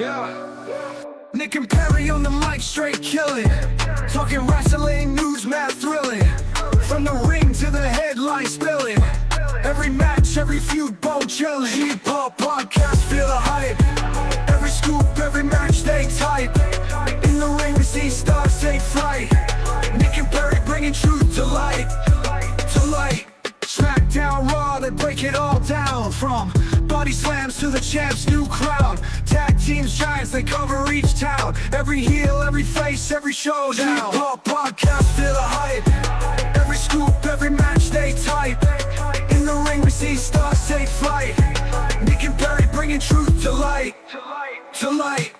Yeah. Nick and Perry on the mic, straight killing. Talking wrestling, news, mad thrilling. From the ring to the headline spilling. Every match, every feud, bone chilling. Hip-hop podcast, feel the hype. Every scoop, every match, they type. In the ring, we see stars take flight. Nick and Perry bringing truth to light. To light. SmackDown, Raw, they break it all down. From body slams to the champ's new crown. Tag teams, giants, they cover each town. Every heel, every face, every showdown. Hip-hop podcast, feel the hype. Every scoop, every match, they type. In the ring, we see stars take flight. Nick and Perry bringing truth to light. To light.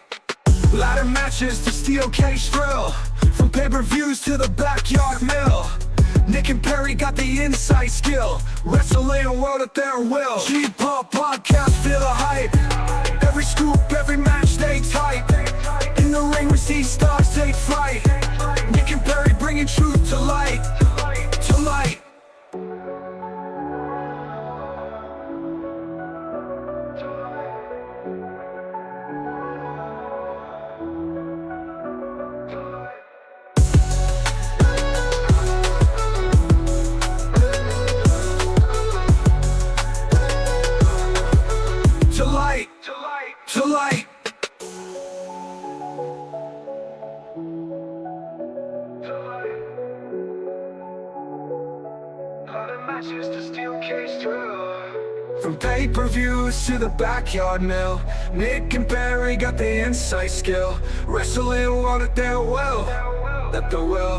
Ladder matches to steel cage thrill. From pay-per-views to the backyard mill. Nick and Perry got the inside skill. Wrestling a world at their will. Hip-hop podcast, feel the hype. Every scoop, every match, they type. In the ring, we see stars take flight. Nick and Perry bringing truth to light. To light. To light. Matches to steel cage thrill. From pay-per-views to the backyard mill. Nick and Perry got the inside skill. Wrestling world at their will. At their will.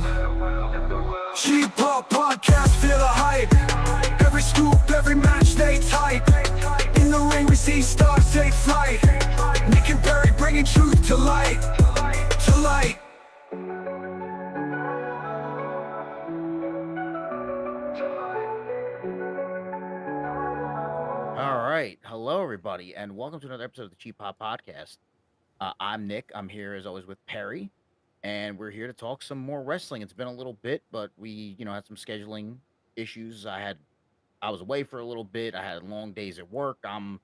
Hip-hop podcast, feel the hype. Every scoop, every match, they type. In the ring, we see stars take flight. Nick and Perry bringing truth to light. To light. All right. Hello, everybody, and welcome to another episode of the Cheap Hop Podcast. I'm Nick. I'm here, as always, with Perry, and we're here to talk some more wrestling. It's been a little bit, but we, had some scheduling issues. I was away for a little bit. I had long days at work. I'm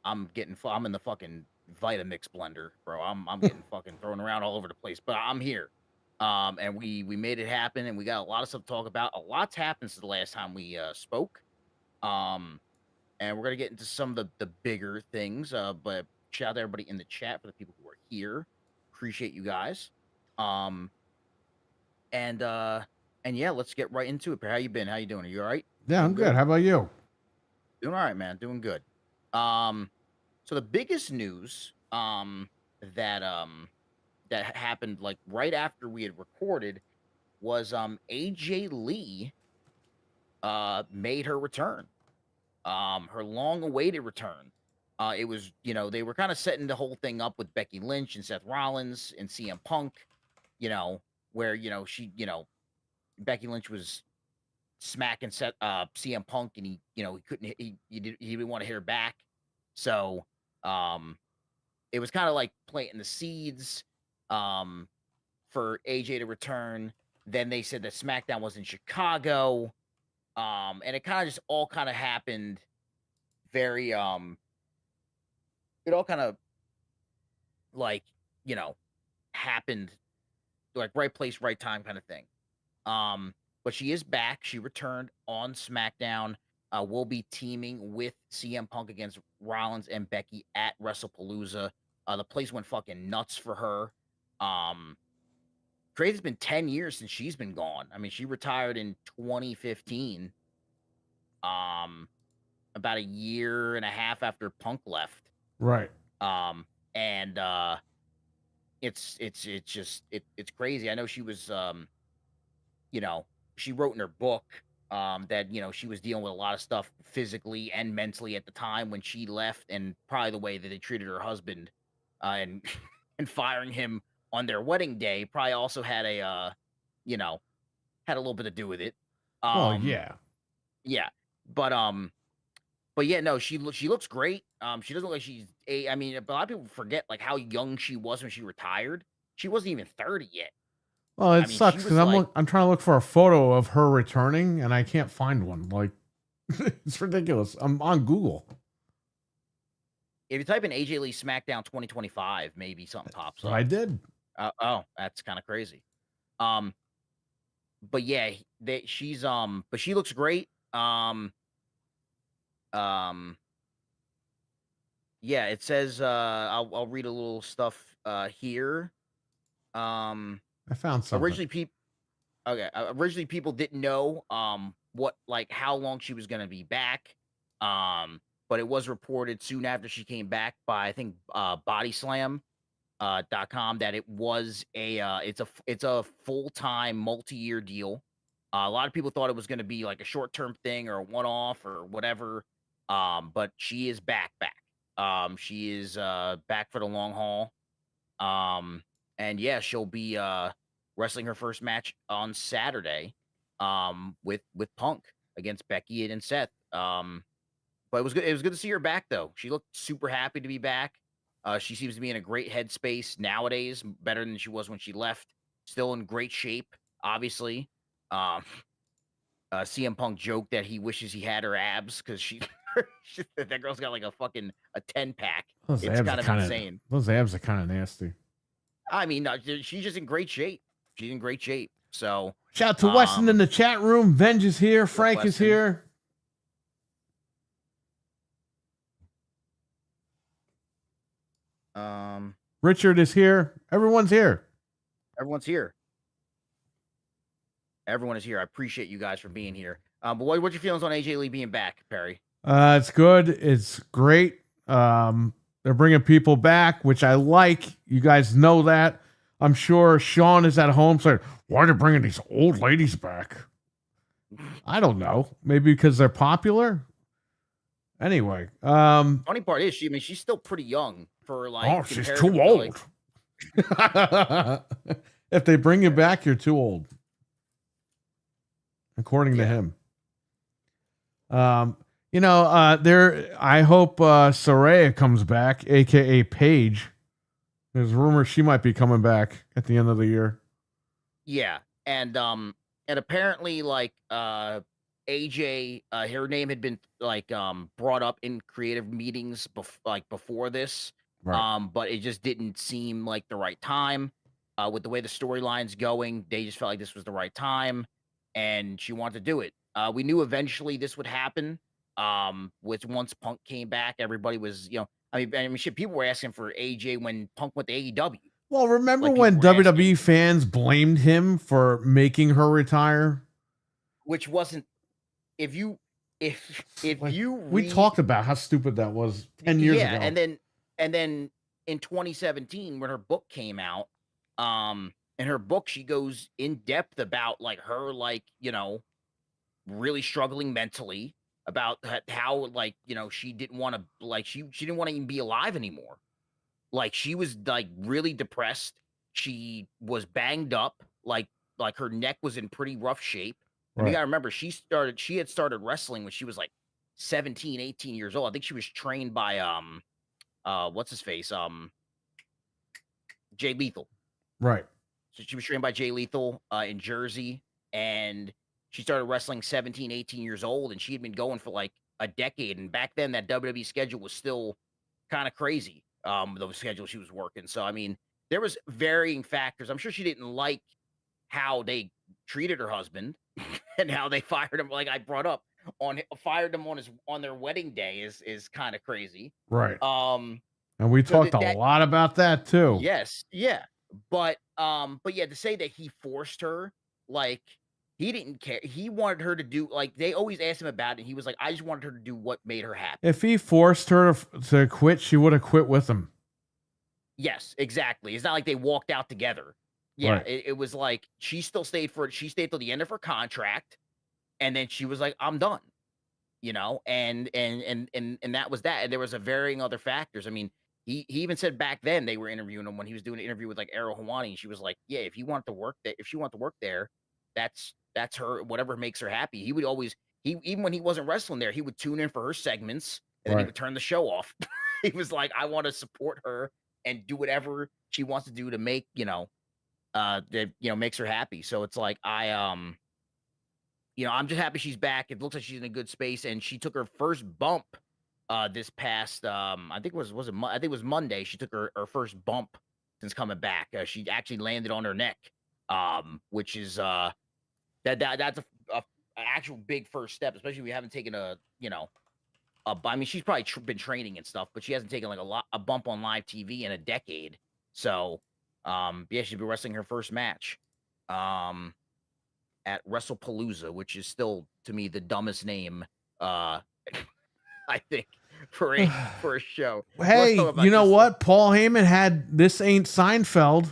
in the fucking Vitamix blender, bro. I'm getting fucking thrown around all over the place, but I'm here. And we made it happen, and we got a lot of stuff to talk about. A lot's happened since the last time we spoke. And we're gonna get into some of the bigger things. But shout out to everybody in the chat for the people who are here. Appreciate you guys. And yeah, let's get right into it. How you been? How you doing? Are you all right? Yeah, I'm good. How about you? Doing all right, man. Doing good. So the biggest news that happened like right after we had recorded was AJ Lee made her return. Her long-awaited return. It was, they were kind of setting the whole thing up with Becky Lynch and Seth Rollins and CM Punk, where Becky Lynch was smacking CM Punk, and he didn't want to hear back. So it was kind of like planting the seeds for AJ to return. Then they said that SmackDown was in Chicago. And it kind of just all kind of happened very it all kind of like, happened like right place, right time kind of thing. But she is back. She returned on SmackDown. We'll be teaming with CM Punk against Rollins and Becky at WrestlePalooza. The place went fucking nuts for her. Crazy, it's been 10 years since she's been gone. I mean, she retired in 2015. About a year and a half after Punk left. Right. And it's crazy. I know she was she wrote in her book that she was dealing with a lot of stuff physically and mentally at the time when she left, and probably the way that they treated her husband and and firing him on their wedding day probably also had a little bit to do with it. Oh yeah. Yeah. But yeah, no, she looks great. She doesn't look like she's a lot of people forget like how young she was when she retired. She wasn't even 30 yet. Well, it sucks because I'm trying to look for a photo of her returning and I can't find one. Like, it's ridiculous. I'm on Google. If you type in AJ Lee SmackDown 2025, maybe something pops So up. I did. Oh, that's kind of crazy. But yeah, she's but she looks great. Um, yeah, it says I'll read a little stuff here. I found something. Originally people didn't know what like how long she was gonna be back. But it was reported soon after she came back by I think bodyslam .com that it was it's a full-time multi-year deal. A lot of people thought it was going to be like a short-term thing or a one-off or whatever. But she is back. She is back for the long haul. And yeah, she'll be wrestling her first match on Saturday with Punk against Becky and Seth. But it was good to see her back though. She looked super happy to be back. She seems to be in a great headspace nowadays, better than she was when she left. Still in great shape, obviously. CM Punk joked that he wishes he had her abs because that girl's got like a 10-pack. It's kind of insane. Those abs are kind of nasty. I mean, she's just in great shape. She's in great shape. So shout out to Weston in the chat room. Venge is here. Frank is here. Richard is here. Everyone's here. Everyone's here. Everyone is here. I appreciate you guys for being here. But what's your feelings on AJ Lee being back, Perry? It's good. It's great. They're bringing people back, which I like. You guys know that. I'm sure Sean is at home saying, why are they bringing these old ladies back? I don't know. Maybe because they're popular? Anyway. Funny part is, she's still pretty young for like. Oh, she's too old. If they bring you back, you're too old. According to him. I hope Saraya comes back, aka Paige. There's rumors she might be coming back at the end of the year. Yeah, and apparently like AJ, her name had been like brought up in creative meetings before this. Right. But it just didn't seem like the right time. With the way the storyline's going, they just felt like this was the right time, and she wanted to do it. We knew eventually this would happen. Which once Punk came back, everybody was, I mean, shit, people were asking for AJ when Punk went to AEW. Well, remember when WWE fans blamed him for making her retire? Which wasn't, we talked about how stupid that was 10 years ago. And then in 2017, when her book came out, in her book, she goes in depth about like her, really struggling mentally, about how she didn't want to she didn't want to even be alive anymore. Like she was like really depressed. She was banged up, like her neck was in pretty rough shape. Right. You gotta remember, she had started wrestling when she was like 17, 18 years old. I think she was trained by what's his face? Jay Lethal. Right. So she was trained by Jay Lethal in Jersey, and she started wrestling 17, 18 years old, and she had been going for like a decade. And back then, that WWE schedule was still kind of crazy, the schedule she was working. So, I mean, there was varying factors. I'm sure she didn't like how they treated her husband and how they fired him. Like I brought up, fired him on their wedding day is kind of crazy. Right. And we talked a lot about that too. Yes. Yeah. But yeah, to say that he forced her, like, he didn't care. He wanted her to do, like, they always asked him about it. And he was like, I just wanted her to do what made her happy. If he forced her to quit, she would have quit with him. Yes, exactly. It's not like they walked out together. Yeah, right. It was like she stayed till the end of her contract, and then she was like, I'm done. And that was that. And there was a varying other factors. I mean, he even said back then they were interviewing him when he was doing an interview with like Ariel Helwani, and she was like, yeah, if she wanted to work there, that's her, whatever makes her happy. He would always, even when he wasn't wrestling there, he would tune in for her segments, and then he would turn the show off. He was like, I want to support her and do whatever she wants to do to make, that, makes her happy. So it's like, I'm just happy she's back. It looks like she's in a good space, and she took her first bump this past I think was it I think it was Monday. She took her first bump since coming back. She actually landed on her neck, which is that's a actual big first step, especially if you haven't taken I mean, she's probably been training and stuff, but she hasn't taken like a bump on live TV in a decade. So, yeah, she's been wrestling her first match, at WrestlePalooza, which is still to me the dumbest name, I think for a show. Hey, What about you know this what? Paul Heyman had "This Ain't Seinfeld."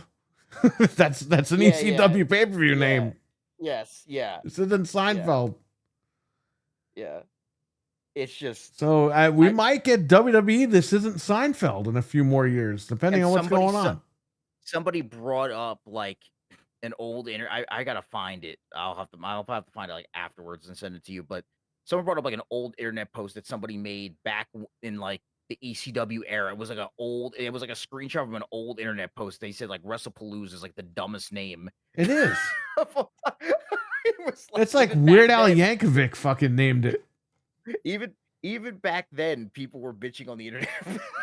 that's an Yeah, ECW pay per view Yeah. name. Yes, yeah, This isn't Seinfeld. yeah. It's just So we I- might get WWE. This isn't Seinfeld in a few more years, depending And on what's somebody going on. somebody brought up like an old I gotta find it. I'll have to find it like afterwards and send it to you. But someone brought up like an old internet post that somebody made back in like the ECW era. It was like it was like a screenshot from an old internet post. They said like WrestlePalooza is like the dumbest name. It is. It was It's like even back Weird Al then- Yankovic fucking named it. Even back then, people were bitching on the internet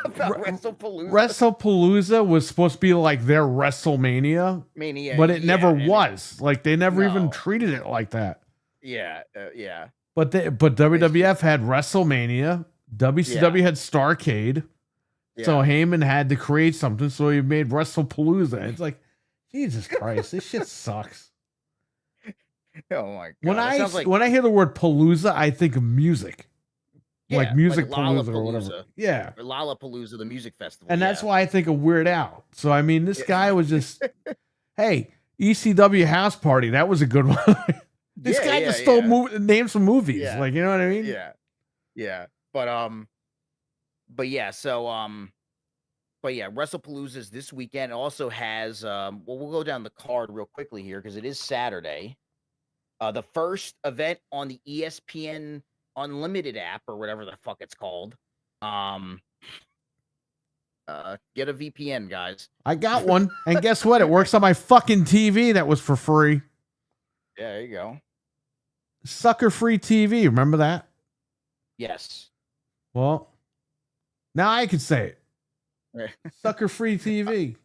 about Re- WrestlePalooza. WrestlePalooza was supposed to be like their WrestleMania, Mania, but it never and was. Like they never even No. treated it like that. yeah. But WWF had WrestleMania, WCW had Starrcade, so Heyman had to create something, so he made WrestlePalooza. It's like, Jesus Christ, this shit sucks. Oh my god! It sounds like When I hear the word Palooza, I think of music, like Yeah, music like Palooza or whatever. Lollapalooza. Yeah, Lollapalooza, the music festival, and that's yeah. why I think of Weird Al. So I mean, this Yeah. guy was just, hey, ECW House Party, that was a good one. This Yeah, guy yeah, just stole yeah. names from movies. Yeah. Like, you know what I mean? Yeah, but yeah, so but yeah, WrestlePalooza is this weekend. It also has well, we'll go down the card real quickly here because it is Saturday. The first event on the ESPN Unlimited app or whatever the fuck it's called. Get a VPN, guys. I got one, and guess what? It works on my fucking TV that was for free. Yeah, there you go. Sucker free TV. Remember that? Yes. Well, now I can say it. Sucker free TV.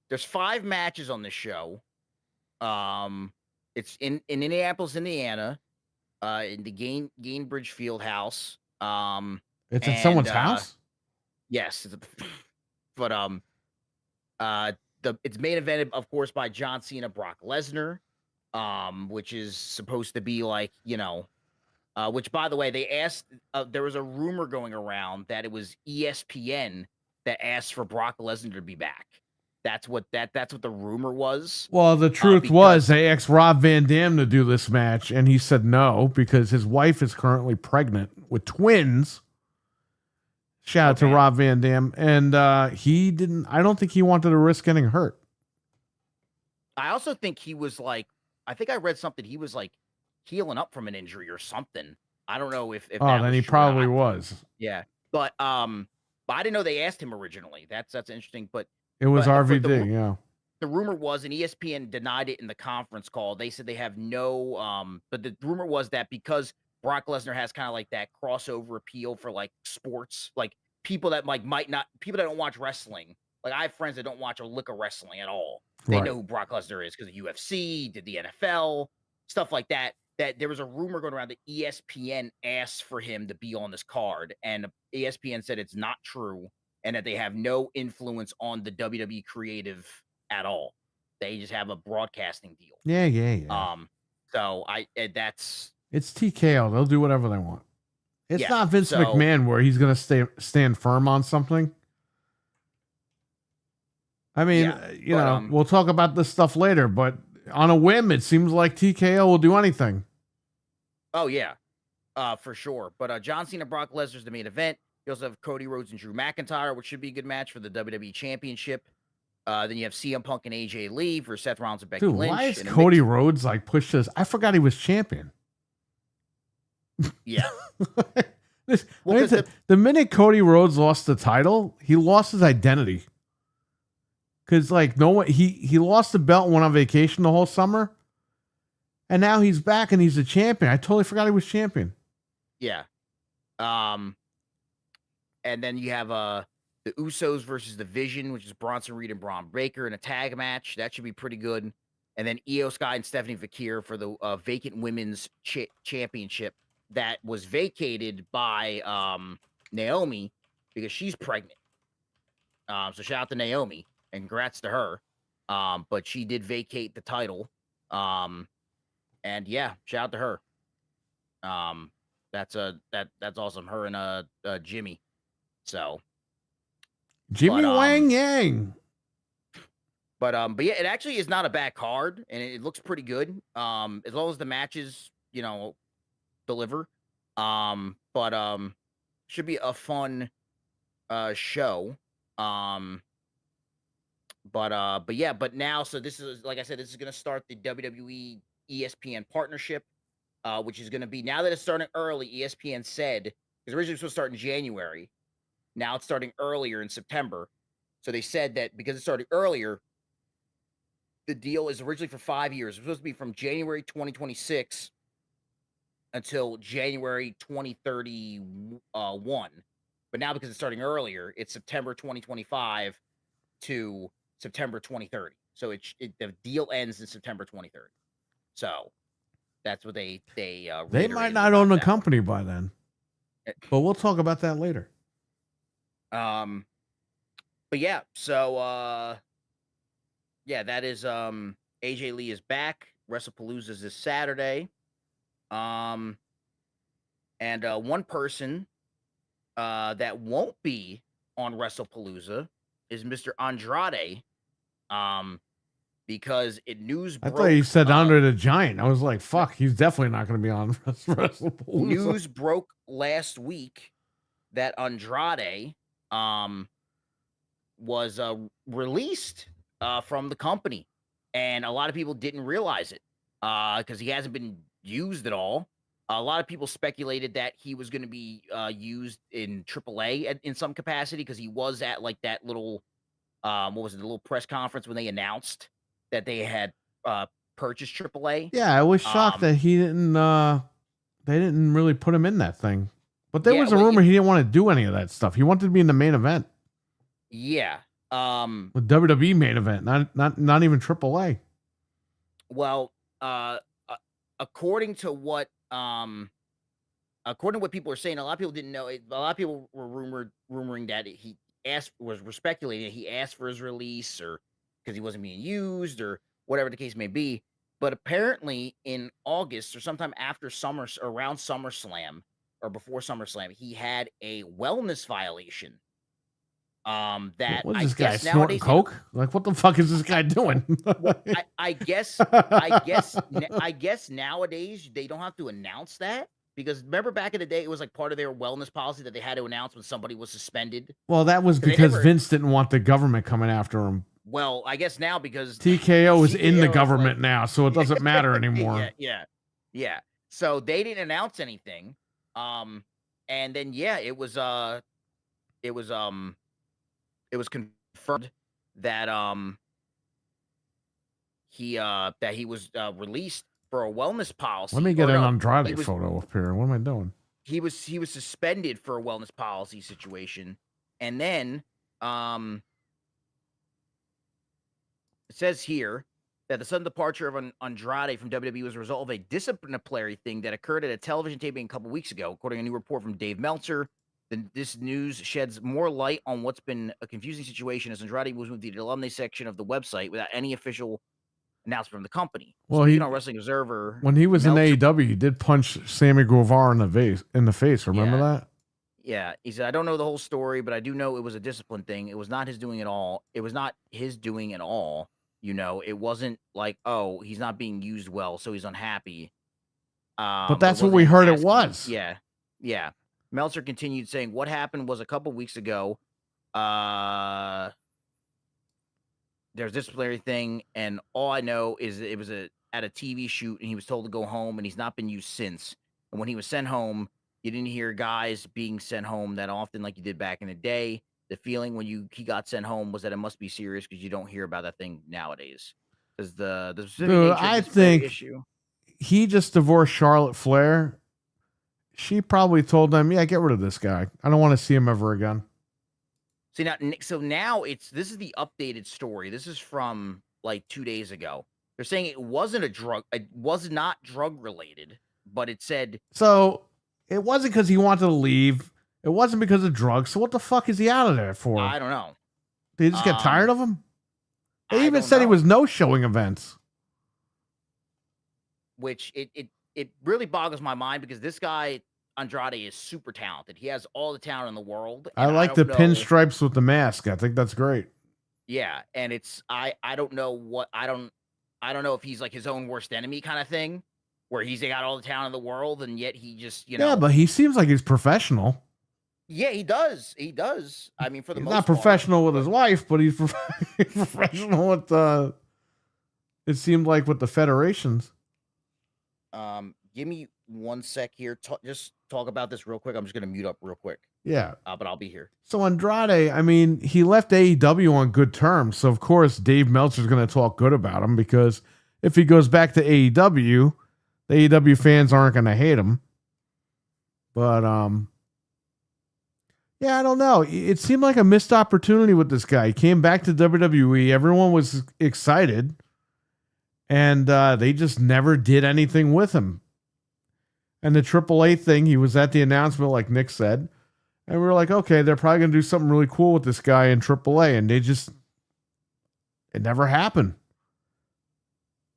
There's 5 matches on the show. It's in Indianapolis, Indiana, in the Gainbridge Field House. It's at And, someone's house. Yes, but it's main evented, of course, by John Cena, Brock Lesnar, which is supposed to be like, which, by the way, they asked. There was a rumor going around that it was ESPN that asked for Brock Lesnar to be back. That's what the rumor was. Well, the truth because- was they asked Rob Van Dam to do this match, and he said no because his wife is currently pregnant with twins. Shout out to Okay. Rob Van Dam, and he didn't. I don't think he wanted to risk getting hurt. I also think he was like, I think I read something. He was like healing up from an injury or something. I don't know if Oh, that then was he true or probably not. was. Yeah, but I didn't know they asked him originally. That's interesting. But It was But for RVD. the- Yeah. the rumor was, and ESPN denied it in the conference call. They said they have no, but the rumor was that because Brock Lesnar has kind of like that crossover appeal for like sports, like people that like people that don't watch wrestling. Like I have friends that don't watch a lick of wrestling at all. They Right. know who Brock Lesnar is because of UFC, did the NFL, stuff like that. That there was a rumor going around that ESPN asked for him to be on this card, and ESPN said it's not true, and that they have no influence on the WWE creative at all. They just have a broadcasting deal. Yeah. So that's It's TKO. They'll do whatever they want. It's Yeah, not Vince so- McMahon where he's going to stand firm on something. I mean, Yeah, but, we'll talk about this stuff later, but on a whim, it seems like TKO will do anything. oh yeah, for sure. But John Cena, Brock Lesnar's the main event. You also have Cody Rhodes and Drew McIntyre, which should be a good match for the WWE Championship. Then you have CM Punk and AJ Lee for Seth Rollins and Becky Dude, Lynch. why is in a Cody mixed- Rhodes like pushed this? I forgot he was champion. Yeah, This, Well, I mean, 'cause the minute Cody Rhodes lost the title, he lost his identity. Because like no one, he lost the belt and went on vacation the whole summer, and now he's back and he's a champion. I totally forgot he was champion. yeah. Um, and then you have the Usos versus the Vision, which is Bronson Reed and Braun Breaker in a tag match. That should be pretty good. And then Io Sky and Stephanie Fakir for the vacant women's championship that was vacated by Naomi because she's pregnant. So shout out to Naomi and congrats to her. But she did vacate the title. And yeah, shout out to her. That's awesome. Her and Jimmy. So Jimmy But, Wang Yang. but yeah, it actually is not a bad card, and it looks pretty good. As long as the matches, deliver. Should be a fun show. But yeah, but now, so this is, like I said, this is gonna start the WWE ESPN partnership, which is gonna be, now that it's starting early, ESPN said, because originally it was supposed to start in January. Now it's starting earlier in September. So they said that because it started earlier, the deal is originally for 5 years. It's supposed to be from January 2026 until January 2031. But now because it's starting earlier, it's September 2025 to September 2030. So the deal ends in September 2030. So that's what they They might reiterated not about own the that one. company by then. But we'll talk about that later. But yeah, so yeah, that is AJ Lee is back. WrestlePalooza is this Saturday. And one person that won't be on WrestlePalooza is Mr. Andrade. Because news I broke. thought you said Andre the Giant. I was like, fuck, he's definitely not going to be on WrestlePalooza. News broke last week that Andrade was released from the company, and a lot of people didn't realize it because he hasn't been used at all. A lot of people speculated that he was going to be used in AAA in some capacity because he was at like that little what was it, the little press conference when they announced that they had purchased AAA. Yeah, I was shocked that he didn't. They didn't really put him in that thing. But there was a rumor he didn't want to do any of that stuff. He wanted to be in the main event. Yeah. With WWE main event, not even AAA. Well, according to what people are saying, a lot of people didn't know. A lot of people were rumoring that were speculating that he asked for his release or because he wasn't being used or whatever the case may be. But apparently in August or sometime after around SummerSlam or before SummerSlam, he had a wellness violation. That what is this guy snorting coke? Like, what the fuck is this guy doing? I guess nowadays they don't have to announce that, because remember back in the day it was like part of their wellness policy that they had to announce when somebody was suspended. Well, that was because Vince didn't want the government coming after him. Well, I guess now because TKO is in the government now, so it doesn't matter anymore. Yeah. So they didn't announce anything. And then it was confirmed that he was released for a wellness policy. Let me get an Andrade photo up here. What am I doing? He was suspended for a wellness policy situation, and then it says here that the sudden departure of Andrade from WWE was a result of a disciplinary thing that occurred at a television taping a couple weeks ago, according to a new report from Dave Meltzer. This news sheds more light on what's been a confusing situation as Andrade was moved to the alumni section of the website without any official announcement from the company. Well, Speaking on Wrestling Observer, when he was in AEW, he did punch Sammy Guevara in the face. Remember that? Yeah, he said, "I don't know the whole story, but I do know it was a discipline thing. It was not his doing at all. It was not his doing at all. It wasn't like, oh, he's not being used well, so he's unhappy." But that's what we heard it was. Yeah. Meltzer continued saying, "What happened was a couple weeks ago. There's this disciplinary thing, and all I know is it was at a TV shoot, and he was told to go home, and he's not been used since. And when he was sent home, you didn't hear guys being sent home that often like you did back in the day. The feeling when he got sent home was that it must be serious because you don't hear about that thing nowadays. Because the specific nature of this issue." He just divorced Charlotte Flair. she probably told them, "Yeah, get rid of this guy. I don't want to see him ever again." See now, so now this is the updated story. This is from like 2 days ago. They're saying it wasn't it was not drug related, but it said So it wasn't because he wanted to leave. It wasn't because of drugs. So what the fuck is he out of there for? I don't know. Did he just get tired of him? They I even don't said he know. was no showing events. Which it really boggles my mind because this guy Andrade is super talented. He has all the talent in the world. I and like the don't know- pinstripes with the mask. I think that's great. Yeah, and it's I don't know what I don't know if he's like his own worst enemy kind of thing, where he's got all the talent in the world and yet he just Yeah, but he seems like he's professional. yeah, he does. He does. I mean, for the He's most not part, professional with his wife, but he's professional with it seemed like with the federations. Give me 1 sec here. Just talk about this real quick. I'm just gonna mute up real quick. Yeah. But I'll be here. So Andrade, I mean, he left AEW on good terms. So of course Dave Meltzer's going to talk good about him because if he goes back to AEW, the AEW fans aren't going to hate him. But yeah, I don't know. It seemed like a missed opportunity with this guy. He came back to WWE. Everyone was excited, and they just never did anything with him. And the AAA thing, he was at the announcement, like Nick said. And we were like, okay, they're probably going to do something really cool with this guy in AAA. And it never happened.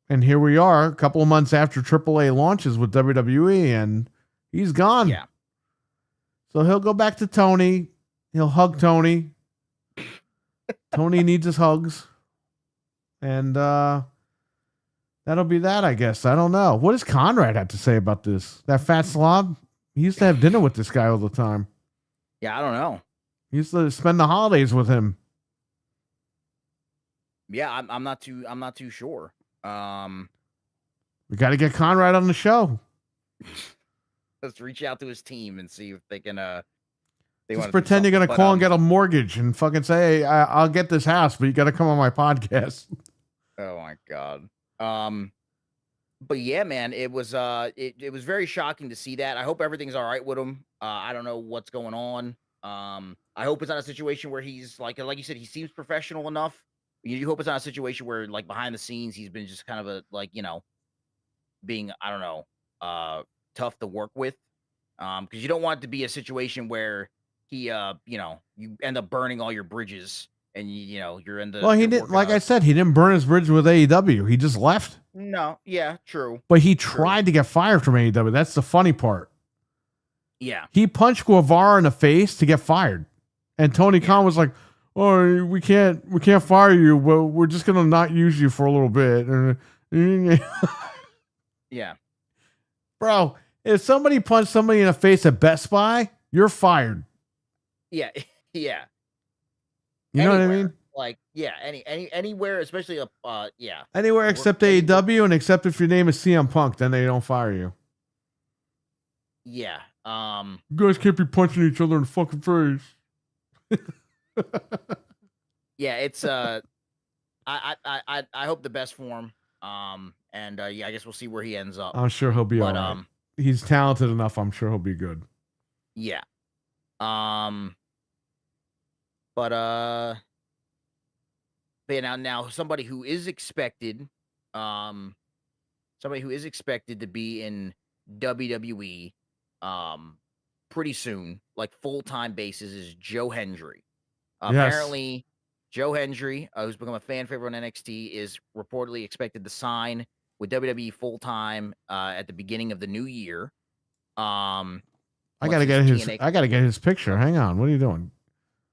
And here we are, a couple of months after AAA launches with WWE, and he's gone. Yeah. So he'll go back to Tony. He'll hug Tony. Tony needs his hugs. And that'll be that, I guess. I don't know. What does Conrad have to say about this? That fat slob? He used to have dinner with this guy all the time. Yeah, I don't know. He used to spend the holidays with him. Yeah, I'm not too sure. We got to get Conrad on the show. Let's reach out to his team and see if they can. Just pretend you're gonna call and get a mortgage and fucking say, "Hey, I'll get this house, but you got to come on my podcast." Oh my god. But yeah, man, it was it was very shocking to see that. I hope everything's all right with him. I don't know what's going on. I hope it's not a situation where he's like you said, he seems professional enough. You hope it's not a situation where like behind the scenes he's been just kind of a being I don't know tough to work with. Because you don't want it to be a situation where he you end up burning all your bridges and you're in the Well, he didn't. Like I said, he didn't burn his bridge with AEW. He just left. No, yeah, true. But he tried to get fired from AEW. That's the funny part. Yeah. He punched Guevara in the face to get fired, and Tony Khan was like, "Oh, we can't fire you, but we're just gonna not use you for a little bit." Yeah. Bro, if somebody punched somebody in the face at Best Buy, you're fired. Yeah. Yeah. You know what I mean? Like, yeah, anywhere, especially yeah. Anywhere except AEW, and except if your name is CM Punk, then they don't fire you. Yeah. You guys can't be punching each other in the fucking face. Yeah, it's I hope the best for him. And yeah, I guess we'll see where he ends up. I'm sure he'll be all right. He's talented enough. I'm sure he'll be good. Yeah. But yeah, now somebody who is expected to be in WWE pretty soon, like full-time basis, is Joe Hendry. Apparently Joe Hendry, who's become a fan favorite on NXT, is reportedly expected to sign with WWE full-time at the beginning of the new year. I gotta get his picture. Hang on. What are you doing?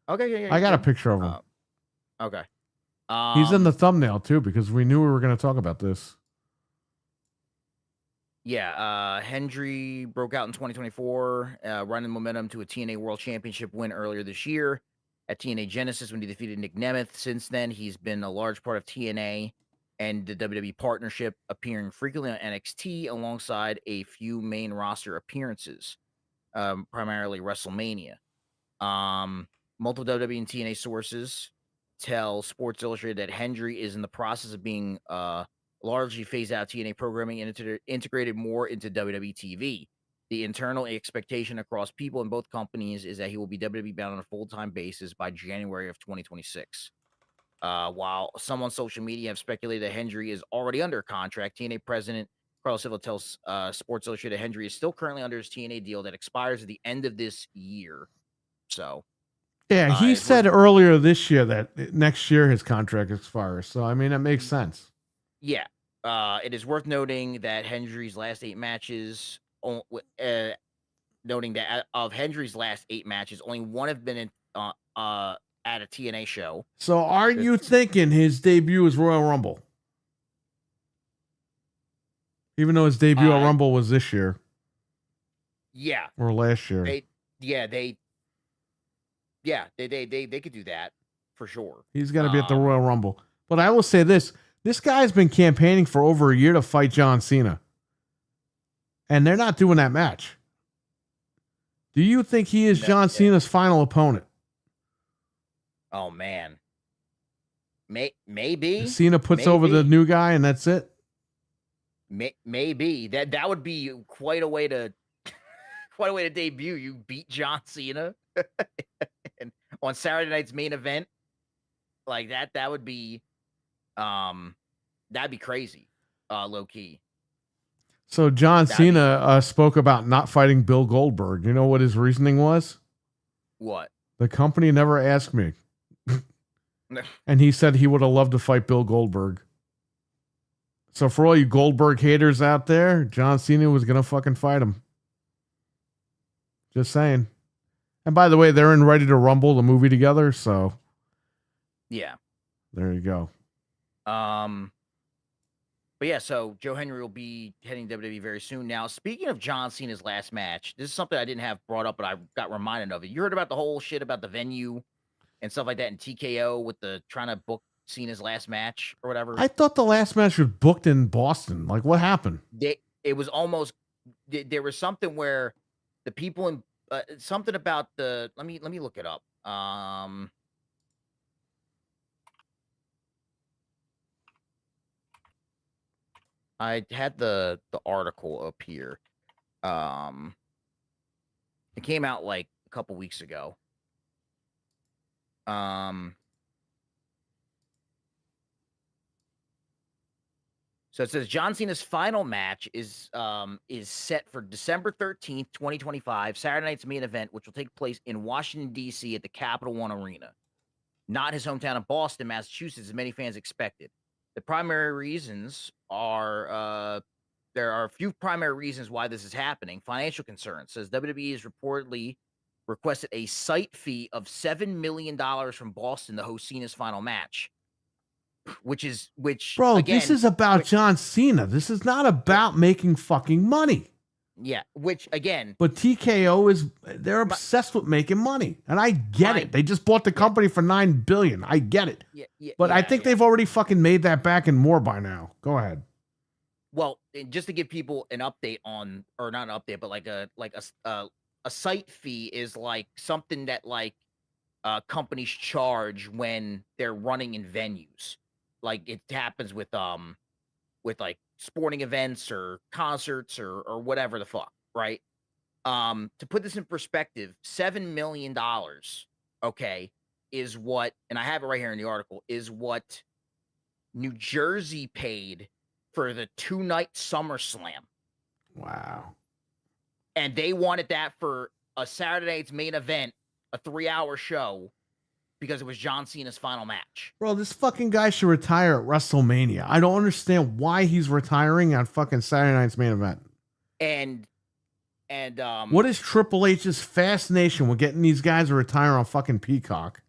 Okay, yeah. I got a picture of him. Okay. He's in the thumbnail too because we knew we were going to talk about this. Yeah, Hendry broke out in 2024, running momentum to a TNA World Championship win earlier this year at TNA Genesis when he defeated Nick Nemeth. Since then, he's been a large part of TNA and the WWE partnership, appearing frequently on NXT alongside a few main roster appearances, primarily WrestleMania. Multiple WWE and TNA sources tell Sports Illustrated that Hendry is in the process of being largely phased out TNA programming and integrated more into WWE TV. The internal expectation across people in both companies is that he will be WWE bound on a full-time basis by January of 2026. While some on social media have speculated that Hendry is already under contract, TNA president Carlos Silva tells Sports Illustrated Hendry is still currently under his TNA deal that expires at the end of this year. So, Yeah, he it's worth- said earlier this year that next year his contract expires. So I mean, that makes sense. yeah, it is worth noting that Hendry's last 8 matches, noting that of Hendry's last 8 matches, only one have been in, at a TNA show. So are you thinking his debut is Royal Rumble? Even though his debut at Rumble was this year. Yeah. Or last year. They could do that for sure. He's got to be at the Royal Rumble. But I will say this. This guy's been campaigning for over a year to fight John Cena. And they're not doing that match. Do you think he is John Cena's final opponent? Oh, man. Maybe. Cena puts over the new guy and that's it? Maybe. That would be quite a way to debut. You beat John Cena and on Saturday night's main event. Like that would be that'd be crazy. Low key. So John Cena spoke about not fighting Bill Goldberg. You know what his reasoning was? What? The company never asked me. And he said he would have loved to fight Bill Goldberg. So for all you Goldberg haters out there, John Cena was going to fucking fight him. Just saying. And by the way, they're in Ready to Rumble, the movie together. So yeah, there you go. But yeah, so Joe Hendry will be heading to WWE very soon. Now, speaking of John Cena's last match, this is something I didn't have brought up, but I got reminded of it. You heard about the whole shit about the venue and stuff like that in TKO with the trying to book Cena's last match or whatever. I thought the last match was booked in Boston. Like, what happened? It was almost there was something where the people in something about the let me look it up. I had the article up here. It came out like a couple weeks ago. So it says John Cena's final match is set for December 13th, 2025, Saturday night's main event, which will take place in Washington, D.C. at the Capital One Arena. Not his hometown of Boston, Massachusetts, as many fans expected. The primary reasons are there are a few primary reasons why this is happening. Financial concerns. Says WWE has reportedly requested a site fee of $7 million from Boston to host Cena's final match. Bro, again, this is about John Cena. This is not about making fucking money. Yeah, which again, but TKO they're obsessed with making money, and I get it. They just bought the company for $9 billion. I get it. But I think they've already fucking made that back and more by now. Go ahead. Well, just to give people an update on, or not an update, but like a site fee is like something that like companies charge when they're running in venues. Like it happens with like sporting events or concerts or whatever the fuck, right? To put this in perspective, $7 million, okay, is what, and I have it right here in the article, is what New Jersey paid for the 2-night SummerSlam. Wow. And they wanted that for a Saturday night's main event, a 3-hour show, because it was John Cena's final match. Bro, this fucking guy should retire at WrestleMania. I don't understand why he's retiring on fucking Saturday night's main event. And what is Triple H's fascination with getting these guys to retire on fucking Peacock?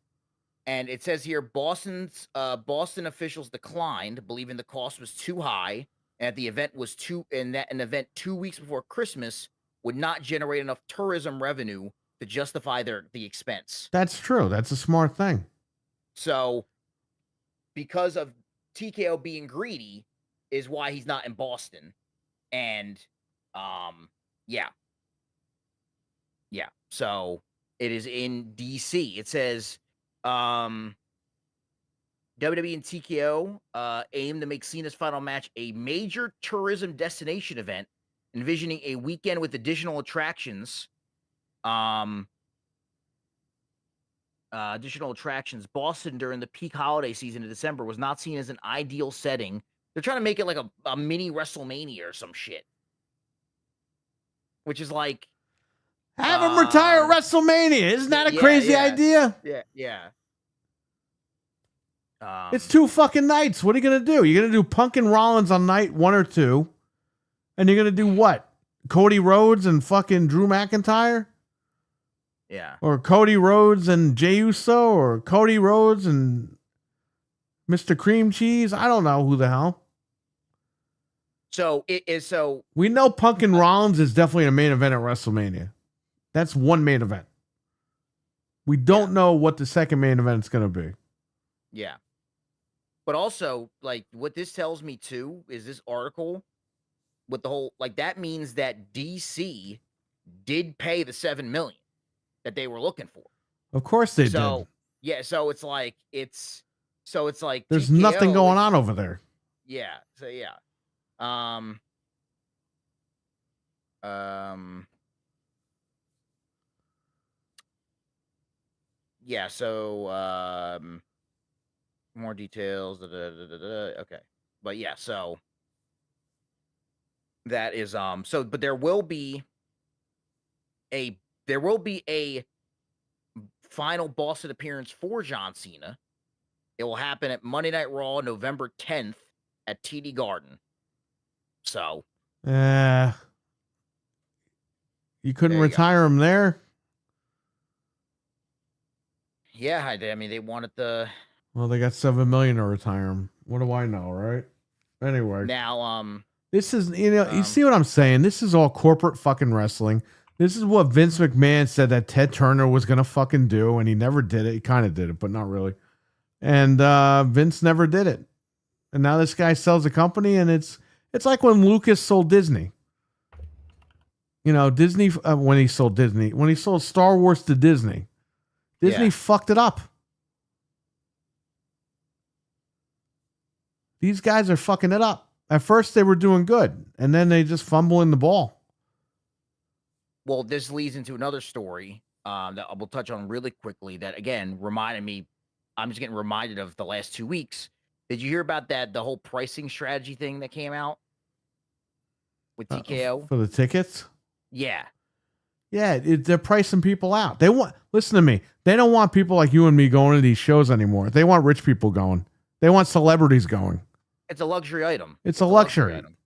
And it says here, Boston officials declined, believing the cost was too high, and the event was an event 2 weeks before Christmas would not generate enough tourism revenue to justify the expense. That's true. That's a smart thing. So, because of TKO being greedy, is why he's not in Boston. And, yeah. So, it is in DC. It says, WWE and TKO aim to make Cena's final match a major tourism destination event envisioning a weekend with additional attractions. Boston during the peak holiday season in December was not seen as an ideal setting. They're trying to make it like a mini WrestleMania or some shit. Which is like, Have him retire at WrestleMania. Isn't that a crazy idea? Yeah. It's 2 fucking nights. What are you going to do? You're going to do Punk and Rollins on night 1 or 2. And you're going to do what? Cody Rhodes and fucking Drew McIntyre? Yeah. Or Cody Rhodes and Jey Uso? Or Cody Rhodes and Mr. Cream Cheese? I don't know who the hell. So it is we know Punk and Rollins is definitely a main event at WrestleMania. That's one main event. We don't know what the second main event is going to be. Yeah. But also, like, what this tells me too is this article with the whole, like, that means that DC did pay the $7 million that they were looking for. Of course they did. Yeah, so it's like there's TKO nothing going on over there. Yeah. So yeah. Yeah, so more details. Okay. But yeah, so that is but there will be a final Boston appearance for John Cena. It will happen at Monday Night Raw, November 10th at TD Garden. So, you couldn't retire him there? Yeah, I mean, they wanted the... Well, they got $7 million to retire him. What do I know, right? Anyway. Now, this is, you see what I'm saying? This is all corporate fucking wrestling. This is what Vince McMahon said that Ted Turner was going to fucking do, and he never did it. He kind of did it, but not really. And Vince never did it. And now this guy sells a company, and it's like when Lucas sold Disney. Disney, when he sold Star Wars to Disney. Disney fucked it up. These guys are fucking it up. At first, they were doing good, and then they just fumbling the ball. Well, this leads into another story that I will touch on really quickly that, again, reminded me. I'm just getting reminded of the last 2 weeks. Did you hear about the whole pricing strategy thing that came out with TKO? For the tickets? Yeah. Yeah, they're pricing people out. Listen to me. They don't want people like you and me going to these shows anymore. They want rich people going. They want celebrities going. It's a luxury item. It's a luxury item.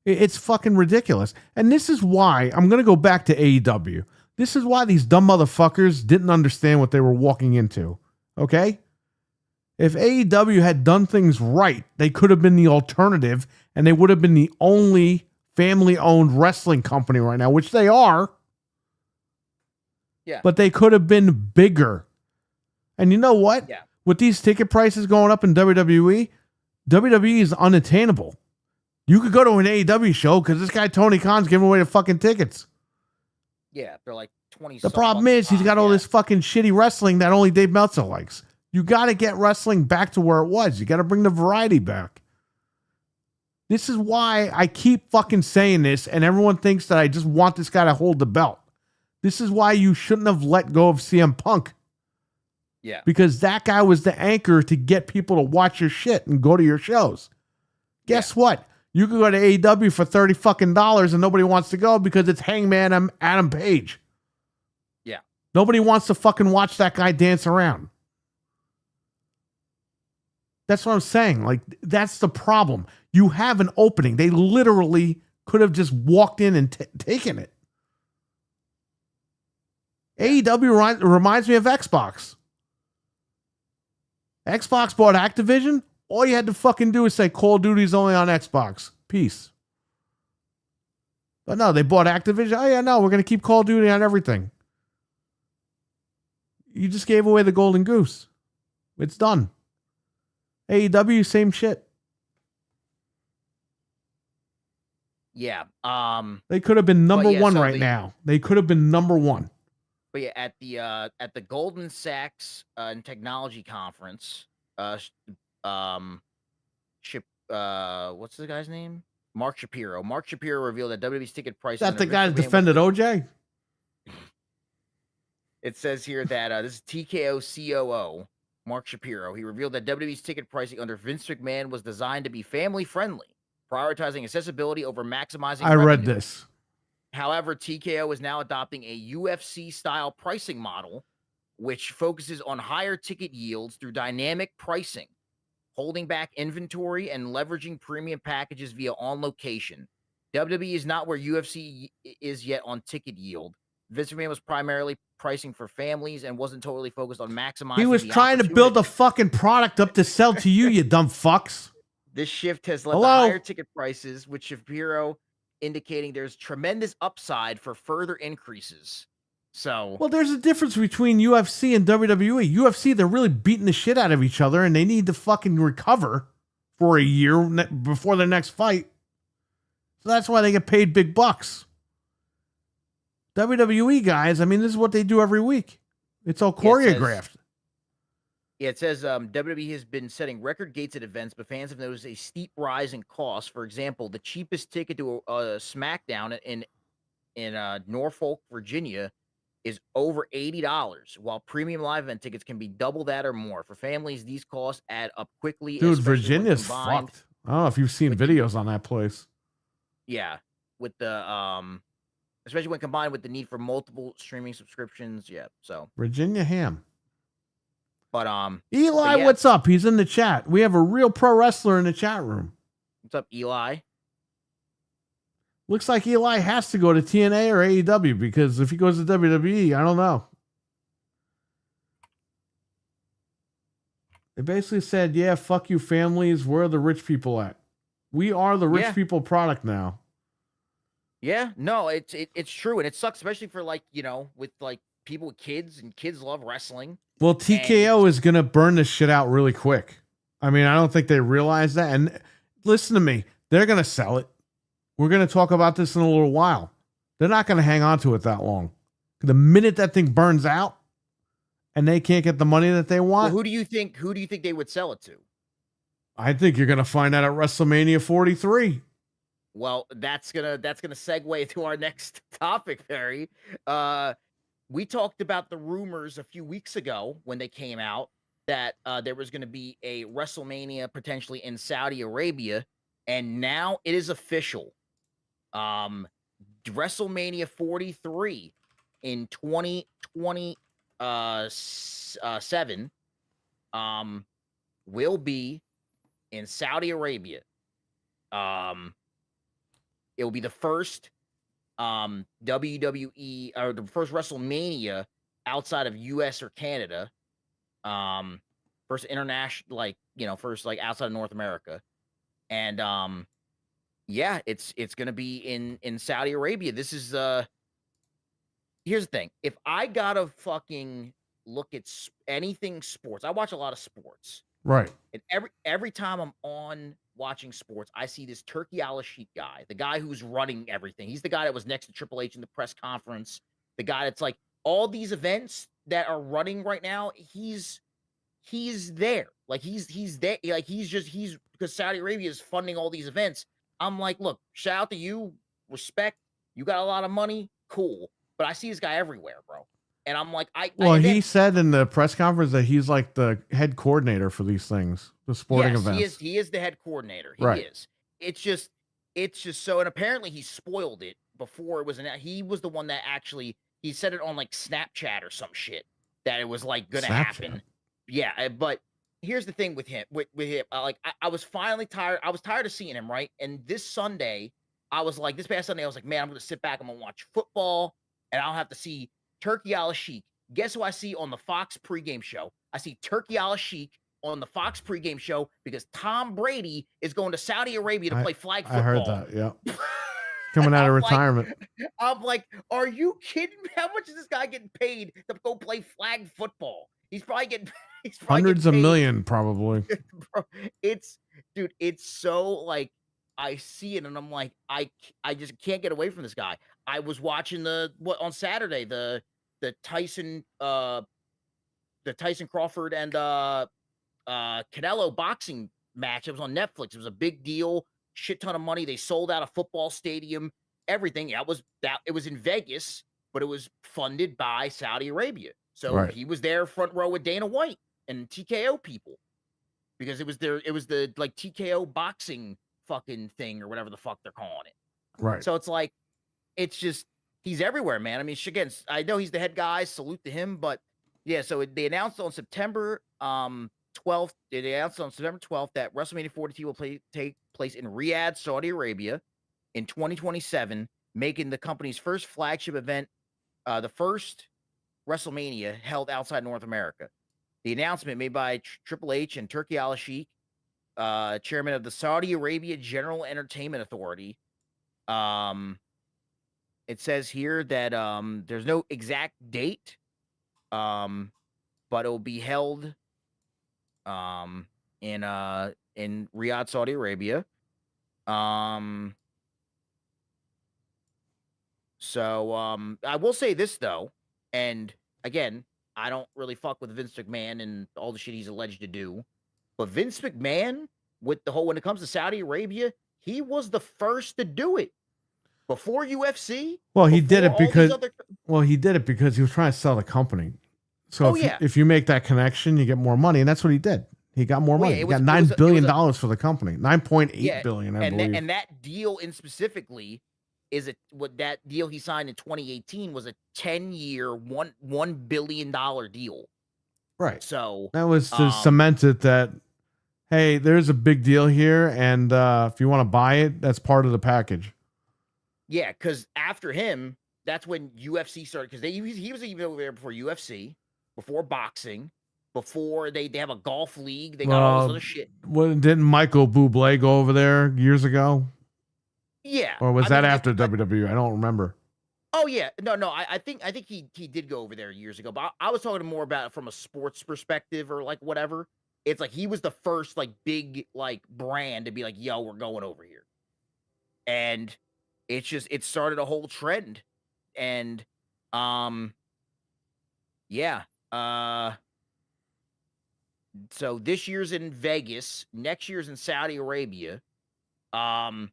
It's fucking ridiculous. And this is why I'm going to go back to AEW. This is why these dumb motherfuckers didn't understand what they were walking into. Okay? If AEW had done things right, they could have been the alternative, and they would have been the only family-owned wrestling company right now, which they are. Yeah. But they could have been bigger. And you know what? Yeah. With these ticket prices going up in WWE is unattainable. You could go to an AEW show because this guy Tony Khan's giving away the fucking tickets. Yeah, they're like 20. The problem is he's got all this fucking shitty wrestling that only Dave Meltzer likes. You got to get wrestling back to where it was. You got to bring the variety back. This is why I keep fucking saying this, and everyone thinks that I just want this guy to hold the belt. This is why you shouldn't have let go of CM Punk. Yeah. Because that guy was the anchor to get people to watch your shit and go to your shows. Guess what? You could go to AEW for $30 fucking and nobody wants to go because it's Hangman Adam Page. Yeah. Nobody wants to fucking watch that guy dance around. That's what I'm saying. Like, that's the problem. You have an opening. They literally could have just walked in and taken it. AEW reminds me of Xbox. Xbox bought Activision. All you had to fucking do is say Call of Duty's only on Xbox. Peace. But no, they bought Activision. Oh yeah, no, we're going to keep Call of Duty on everything. You just gave away the golden goose. It's done. AEW, same shit. Yeah. They could have been number one right now. They could have been number one. But yeah, at the Goldman Sachs and Technology Conference, what's the guy's name? Mark Shapiro. Mark Shapiro revealed that WWE's ticket prices. That's under the guy Vince that McMahon defended OJ. It says here that this is TKO COO, Mark Shapiro. He revealed that WWE's ticket pricing under Vince McMahon was designed to be family friendly, prioritizing accessibility over maximizing I read revenue. this. However, TKO is now adopting a UFC style pricing model, which focuses on higher ticket yields through dynamic pricing, holding back inventory and leveraging premium packages via on location. WWE is not where UFC is yet on ticket yield. Vince McMahon was primarily pricing for families and wasn't totally focused on maximizing. He was the trying to build a opportunity. fucking product up to sell to you, you dumb fucks. This shift has led Hello? to higher ticket prices, with Shapiro indicating there's tremendous upside for further increases. So, Well, there's a difference between UFC and WWE. UFC, they're really beating the shit out of each other, and they need to fucking recover for a year before their next fight. So that's why they get paid big bucks. WWE guys, I mean, this is what they do every week. It's all choreographed. it says WWE has been setting record gates at events, but fans have noticed a steep rise in costs. For example, the cheapest ticket to a SmackDown in Norfolk, Virginia, is over $80, while premium live event tickets can be double that or more. For families, these costs add up quickly. Dude, especially when Virginia's combined- fucked. I don't know if you've seen videos on that place. Yeah, with the especially when combined with the need for multiple streaming subscriptions. Yeah, so Virginia ham. but Eli, yeah. what's up? He's in the chat. We have a real pro wrestler in the chat room. what's up, Eli? Looks like Eli has to go to TNA or AEW, because if he goes to WWE, I don't know. They basically said, yeah, fuck you families. Where are the rich people at? We are the rich Yeah. people product now. Yeah, no, it's true, and it sucks, especially for with like people with kids, and kids love wrestling. Well, TKO is going to burn this shit out really quick. I mean, I don't think they realize that. And listen to me. They're going to sell it. We're going to talk about this in a little while. They're not going to hang on to it that long. The minute that thing burns out and they can't get the money that they Well, want, who do you think they would sell it to? I think you're going to find out at WrestleMania 43. Well, that's gonna segue to our next topic, Barry. We talked about the rumors a few weeks ago when they came out that there was going to be a WrestleMania potentially in Saudi Arabia, and now it is official. WrestleMania 43 in 2027 will be in Saudi Arabia. It will be the first WWE or the first WrestleMania outside of US or Canada. First international, first outside of North America. And yeah, it's gonna be in Saudi Arabia. This is here's the thing. If I gotta fucking look at anything sports, I watch a lot of sports. Right. And every time I'm on watching sports, I see this Turkey Al-Sheikh guy, the guy who's running everything. He's the guy that was next to Triple H in the press conference. The guy that's like all these events that are running right now. He's there. Like he's there. Like he's because Saudi Arabia is funding all these events. I'm like, look, shout out to you, respect. You got a lot of money, cool. But I see this guy everywhere, bro. And I'm like, he said in the press conference that he's like the head coordinator for these things, the sporting events. He is the head coordinator. He Right. is. It's just so, and apparently he spoiled it before it was he was the one that actually he said it on like Snapchat or some shit that it was like gonna happen. Yeah, but here's the thing with him. With him, I was finally tired. I was tired of seeing him, right? And this Sunday, this past Sunday, I was like, man, I'm gonna sit back. I'm gonna watch football, and I don't have to see Turkey Al-Sheikh. Guess who I see on the Fox pregame show? I see Turkey Al-Sheikh on the Fox pregame show because Tom Brady is going to Saudi Arabia to play flag football. I heard that. Yeah. Coming out of retirement. I'm like, are you kidding me? How much is this guy getting paid to go play flag football? He's probably getting hundreds of million, probably. Bro, it's so like I see it and I'm like, I just can't get away from this guy. I was watching on Saturday the Tyson Crawford and Canelo boxing match. It was on Netflix. It was a big deal. shit ton of money. They sold out a football stadium, everything. It was in Vegas, but it was funded by Saudi Arabia. So Right. he was there front row with Dana White and TKO people because it was the like TKO boxing fucking thing or whatever the fuck they're calling it. Right. So it's like, it's just, he's everywhere, man. I mean, again, I know he's the head guy. Salute to him, but yeah. So they announced on September 12th. They announced on September 12th that WrestleMania 42 will take place in Riyadh, Saudi Arabia, in 2027, making the company's first flagship event, the first WrestleMania held outside North America. The announcement made by Triple H and Turki Al-Sheikh, chairman of the Saudi Arabia General Entertainment Authority. It says here that there's no exact date, but it will be held in Riyadh, Saudi Arabia. So I will say this though, and again, I don't really fuck with Vince McMahon and all the shit he's alleged to do, but Vince McMahon, with the whole, when it comes to Saudi Arabia, he was the first to do it before UFC. Well, he did it before all these because other- he did it because he was trying to sell the company. So Oh, if, yeah. if you make that connection, you get more money, and that's what he did. He got more Well, money. yeah, He it got was- $9 it was a- billion for the company. 9.8 Yeah, billion, I and believe. and that deal in specifically is what that deal he signed in 2018 was a 10-year, $1 billion deal. Right. So That was to cement it that, hey, there's a big deal here, and if you want to buy it, that's part of the package. yeah, because after him, that's when UFC started. Because he was even over there before UFC, before boxing, before they have a golf league. They got all this other shit. Well, didn't Michael Bublé go over there years ago? Yeah, Or was I that mean, after WWE? I don't remember. Oh yeah, no. I think he did go over there years ago, but I was talking more about it from a sports perspective or like whatever. It's like he was the first like big like brand to be like, yo, we're going over here, and it's just, it started a whole trend, and yeah, so this year's in Vegas, next year's in Saudi Arabia. I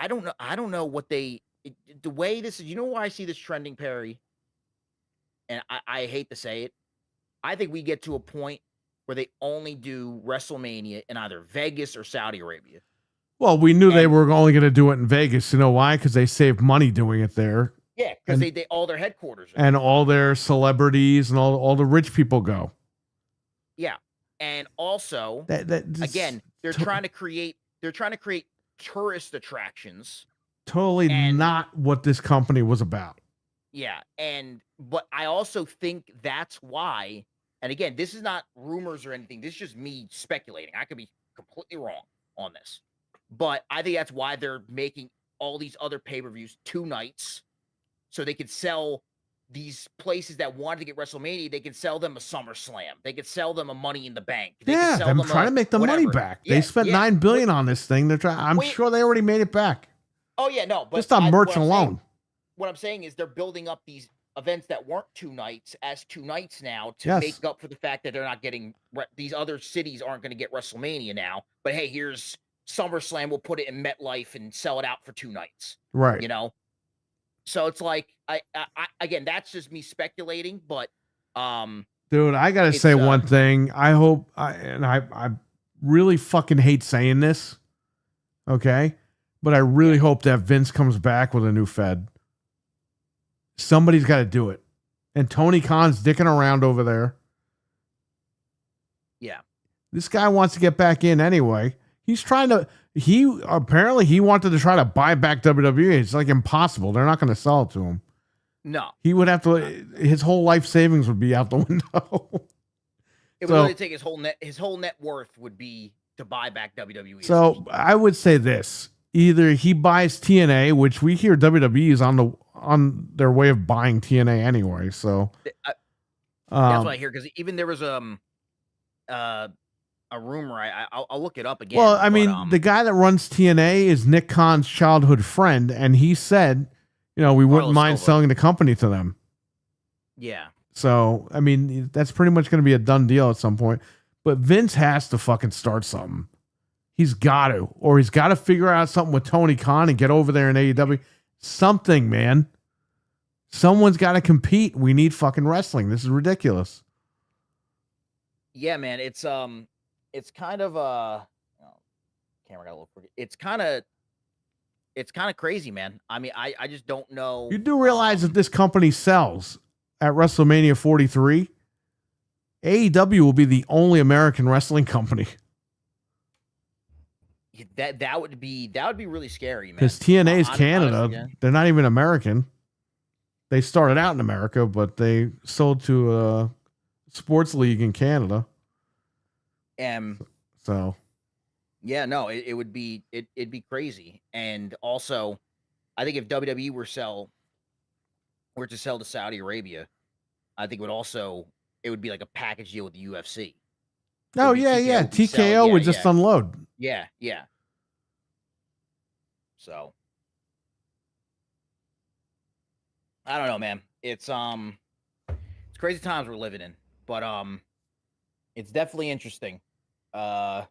don't know what the way this is. You know why I see this trending, Perry? And I hate to say it. I think we get to a point where they only do WrestleMania in either Vegas or Saudi Arabia. Well, we knew they And- were only going to do it in Vegas. You know why? Because they saved money doing it there, Yeah, because And- they all their headquarters are. and all their celebrities and all the rich people go. Yeah. And also, That again, they're to- trying to create tourist attractions. totally and- not what this company was about. Yeah, but I also think that's why, and again, this is not rumors or anything. This is just me speculating. I could be completely wrong on this, but I think that's why they're making all these other pay-per-views 2 nights, so they could sell these places that wanted to get WrestleMania. They could sell them a SummerSlam. They could sell them a Money in the Bank. They could Yeah, sell them them trying a to make the money whatever. back. Yeah, They spent yeah. $9 billion on this thing. They're trying. I'm Wait. sure they already made it back Oh yeah, no, but just on what merch I'm saying- alone. What I'm saying is they're building up these events that weren't 2 nights as 2 nights now to Yes. make up for the fact that they're not getting these other cities aren't going to get WrestleMania now. But hey, here's SummerSlam. We'll put it in MetLife and sell it out for 2 nights. Right. You know, so it's like I again, that's just me speculating. But Dude, I gotta It's, say one thing. I hope, I really fucking hate saying this, okay? But I really hope that Vince comes back with a new Fed. Somebody's got to do it. And Tony Khan's dicking around over there. yeah, This guy wants to get back in anyway. He's trying to. He wanted to try to buy back WWE. It's like impossible. They're not going to sell it to him. no, He would have to. His whole life savings would be out the window. it would So- really take his whole net worth would be to buy back WWE. So I would say this: either he buys TNA, which we hear WWE is on their way of buying TNA anyway. So That's um, what I hear, because even there was a rumor. I'll look it up again. well, I but, mean, the guy that runs TNA is Nick Khan's childhood friend, and he said, we wouldn't Carlos mind Silva. selling the company to them. yeah. So I mean, that's pretty much going to be a done deal at some point. But Vince has to fucking start something. He's got to, or he's got to figure out something with Tony Khan and get over there in AEW. Something, man. Someone's got to compete. We need fucking wrestling. This is ridiculous. Yeah, man. It's kind of camera got a little crooked. It's kind of crazy, man. I mean, I just don't know. You do realize if this company sells at WrestleMania 43, AEW will be the only American wrestling company. That would be really scary, man. Because TNA is Canada. Honestly, yeah. They're not even American. They started out in America, but they sold to a sports league in Canada. So, yeah, no, it'd be crazy. And also, I think if WWE were to sell to Saudi Arabia, I think it would be like a package deal with the UFC. oh yeah. TKO would just unload. Yeah. So I don't know, man. It's crazy times we're living in, but it's definitely interesting. It's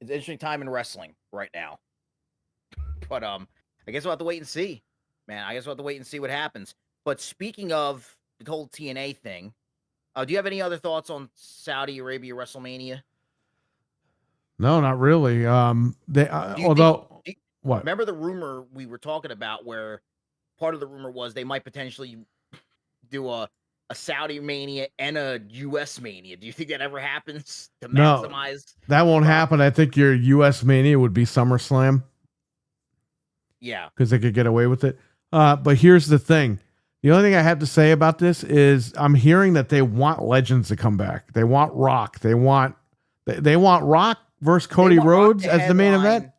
an interesting time in wrestling right now. But I guess we'll have to wait and see, man. I guess we'll have to wait and see what happens. But speaking of the whole TNA thing, do you have any other thoughts on Saudi Arabia WrestleMania? No, not really. What? Remember the rumor we were talking about where part of the rumor was they might potentially do a Saudi Mania and a US Mania. Do you think that ever happens to maximize? No, that won't happen. I think your US Mania would be SummerSlam. Yeah. Because they could get away with it. But here's the thing. The only thing I have to say about this is I'm hearing that they want legends to come back. They want Rock. They want Rock versus Cody Rhodes as the main event.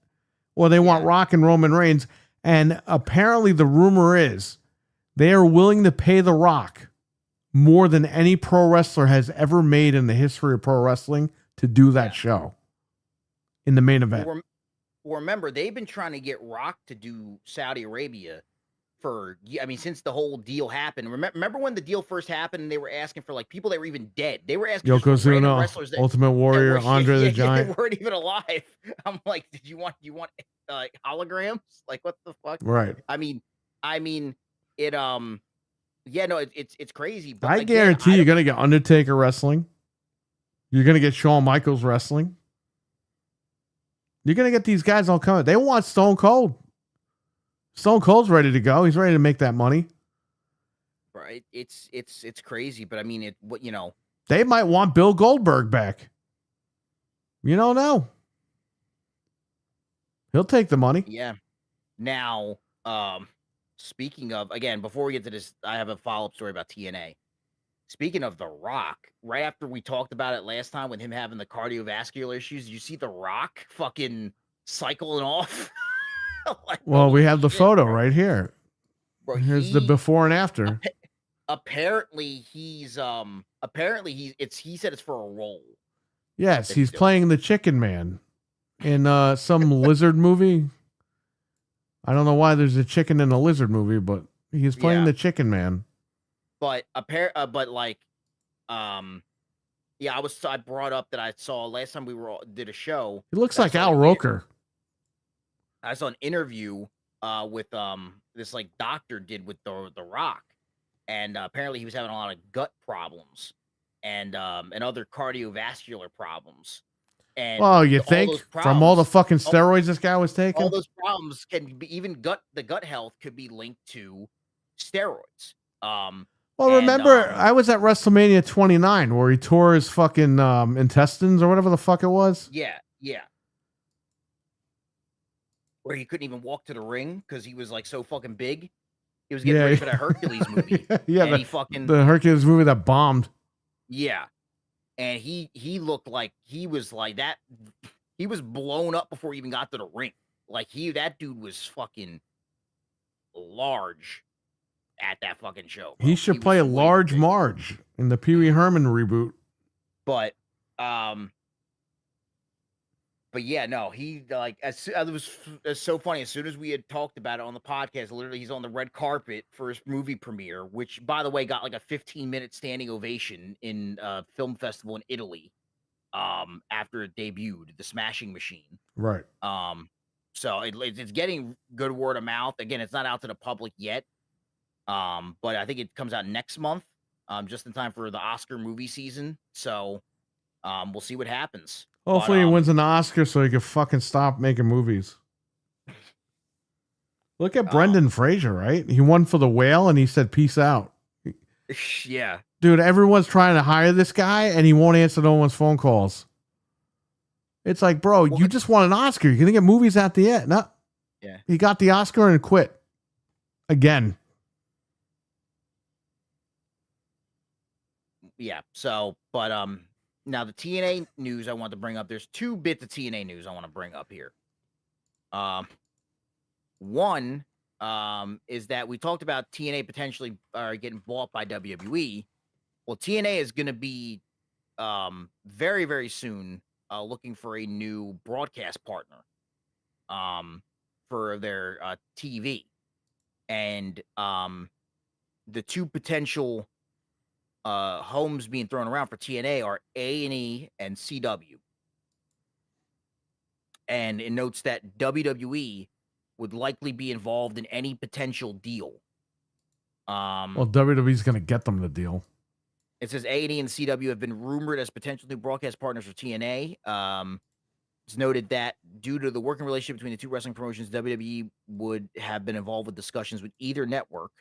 Well, they want Rock and Roman Reigns. And apparently the rumor is they are willing to pay The Rock more than any pro wrestler has ever made in the history of pro wrestling to do that show in the main event. Well, remember, they've been trying to get Rock to do Saudi Arabia since the whole deal happened. Remember when the deal first happened and they were asking for like people that were even dead? They were asking Yokozuna, wrestlers Ultimate Warrior, Andre the Giant. They weren't even alive. I'm like, did you want holograms? Like, what the fuck? Right. I mean, it it's crazy. But I guarantee you're gonna get Undertaker wrestling. You're gonna get Shawn Michaels wrestling. You're gonna get these guys all coming. They want Stone Cold. Stone Cold's ready to go. He's ready to make that money. Right. It's crazy, but I mean, they might want Bill Goldberg back. You don't know. He'll take the money. Yeah. Now, speaking of, again, before we get to this, I have a follow-up story about TNA. Speaking of The Rock, right after we talked about it last time with him having the cardiovascular issues, did you see The Rock fucking cycling off? Like, well, we have the photo right here. Bro, here's the before and after. Apparently he said it's for a role. Yes, he's playing the Chicken Man in some lizard movie. I don't know why there's a chicken in a lizard movie, but he's playing the Chicken Man. But I brought up that I saw last time we did a show. He looks like Al Roker. I saw an interview with this like doctor did with the Rock, and apparently he was having a lot of gut problems and other cardiovascular problems. And you think from all the fucking steroids this guy was taking, all those problems can be even the gut health could be linked to steroids. Remember, I was at WrestleMania 29 where he tore his fucking intestines or whatever the fuck it was. Yeah. Where he couldn't even walk to the ring because he was like so fucking big. He was getting ready for that Hercules movie. The Hercules movie that bombed. Yeah. And he looked like he was like that. He was blown up before he even got to the ring. Like that dude was fucking large at that fucking show. Bro. He should play a large Marge in the Pee Wee Herman reboot. But yeah, no, he like it was so funny. As soon as we had talked about it on the podcast, literally he's on the red carpet for his movie premiere, which by the way got like a 15-minute standing ovation in a film festival in Italy. after it debuted, the Smashing Machine. Right. So it's getting good word of mouth. Again, it's not out to the public yet. But I think it comes out next month, just in time for the Oscar movie season. So we'll see what happens. But Hopefully, he wins an Oscar so he can fucking stop making movies. Look at Brendan Fraser, right? He won for The Whale and he said, "Peace out." yeah, Dude, everyone's trying to hire this guy and he won't answer no one's phone calls. It's like, bro, Well, you just won an Oscar. You're going to get movies at the end. No. yeah. He got the Oscar and quit. Again. Yeah. So, but now the TNA news I want to bring up. There's 2 bits of TNA news I want to bring up here. One is that we talked about TNA potentially getting bought by WWE. Well, TNA is going to be very, very soon looking for a new broadcast partner for their TV. And the 2 potential homes being thrown around for TNA are A&E and CW. And it notes that WWE would likely be involved in any potential deal. Well, WWE's going to get them the deal. It says A&E and CW have been rumored as potential new broadcast partners for TNA. It's noted that due to the working relationship between the 2 wrestling promotions, WWE would have been involved with discussions with either network.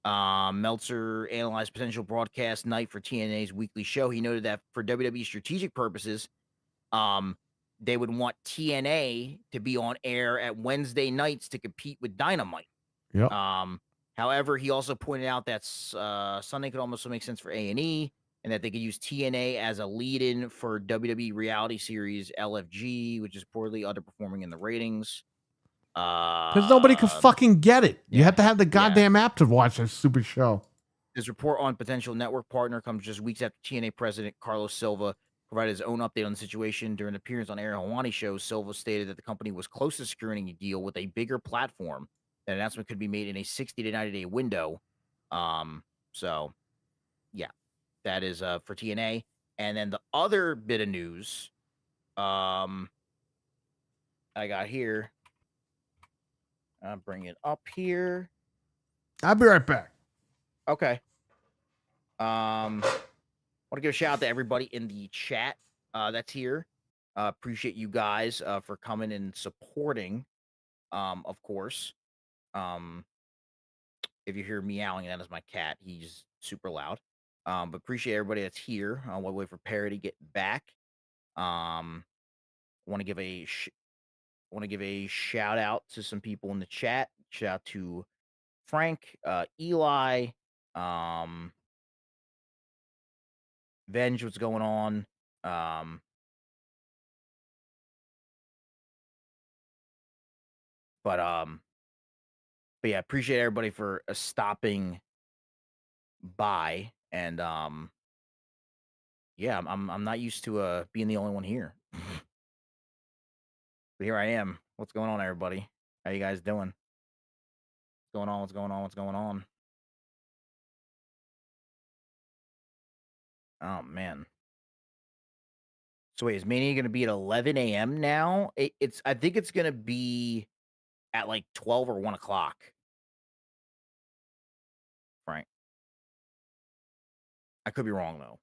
Meltzer analyzed potential broadcast night for TNA's weekly show. He noted that for WWE strategic purposes, they would want TNA to be on air at Wednesday nights to compete with Dynamite. Yep. However, he also pointed out that Sunday could also make sense for A&E, and that they could use TNA as a lead-in for WWE reality series LFG, which is poorly underperforming in the ratings. Because nobody could fucking get it. You have to have the goddamn app to watch this stupid show. This report on potential network partner comes just weeks after TNA president Carlos Silva provided his own update on the situation. During an appearance on Aaron Helwani show, Silva stated that the company was close to securing a deal with a bigger platform. That announcement could be made in a 60 to 90-day window. So, yeah, that is for TNA. And then the other bit of news I got here. I'll bring it up here. I'll be right back. Okay. Want to give a shout out to everybody in the chat that's here. Appreciate you guys for coming and supporting. Of course. If you hear meowing, that is my cat. He's super loud. But appreciate everybody that's here. While we wait for Parody to get back. Want to give a shout out to some people in the chat. Shout out to Frank, Eli, Venge, what's going on? But yeah, appreciate everybody for stopping by, and yeah, I'm not used to being the only one here, but here I am. What's going on, everybody? How you guys doing? What's going on? What's going on? What's going on? Oh man. So wait, is Mania gonna be at 11 a.m. now? I think it's gonna be at like 12 or 1 o'clock. Frank. I could be wrong though.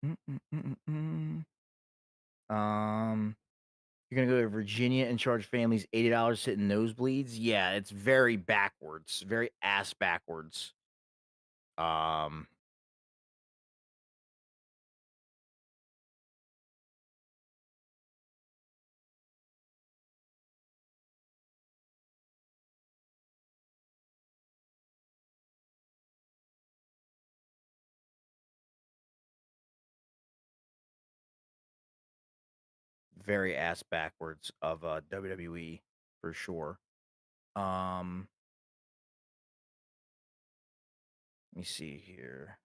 You're gonna go to Virginia and charge families $80 to sit in nosebleeds? Yeah, it's very backwards, very ass backwards. Um, very ass backwards of WWE for sure. Let me see here.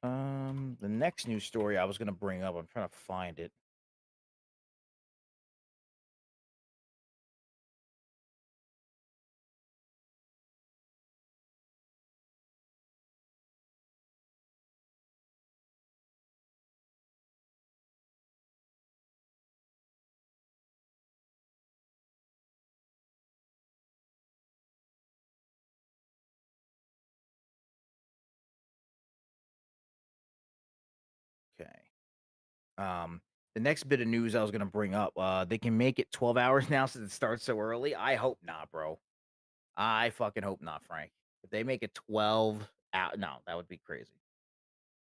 The next news story I was gonna bring up, I'm trying to find it. Okay. The next bit of news I was gonna bring up, they can make it 12 hours now since it starts so early. I hope not, bro. I fucking hope not, Frank. If they make it 12 out, no, that would be crazy.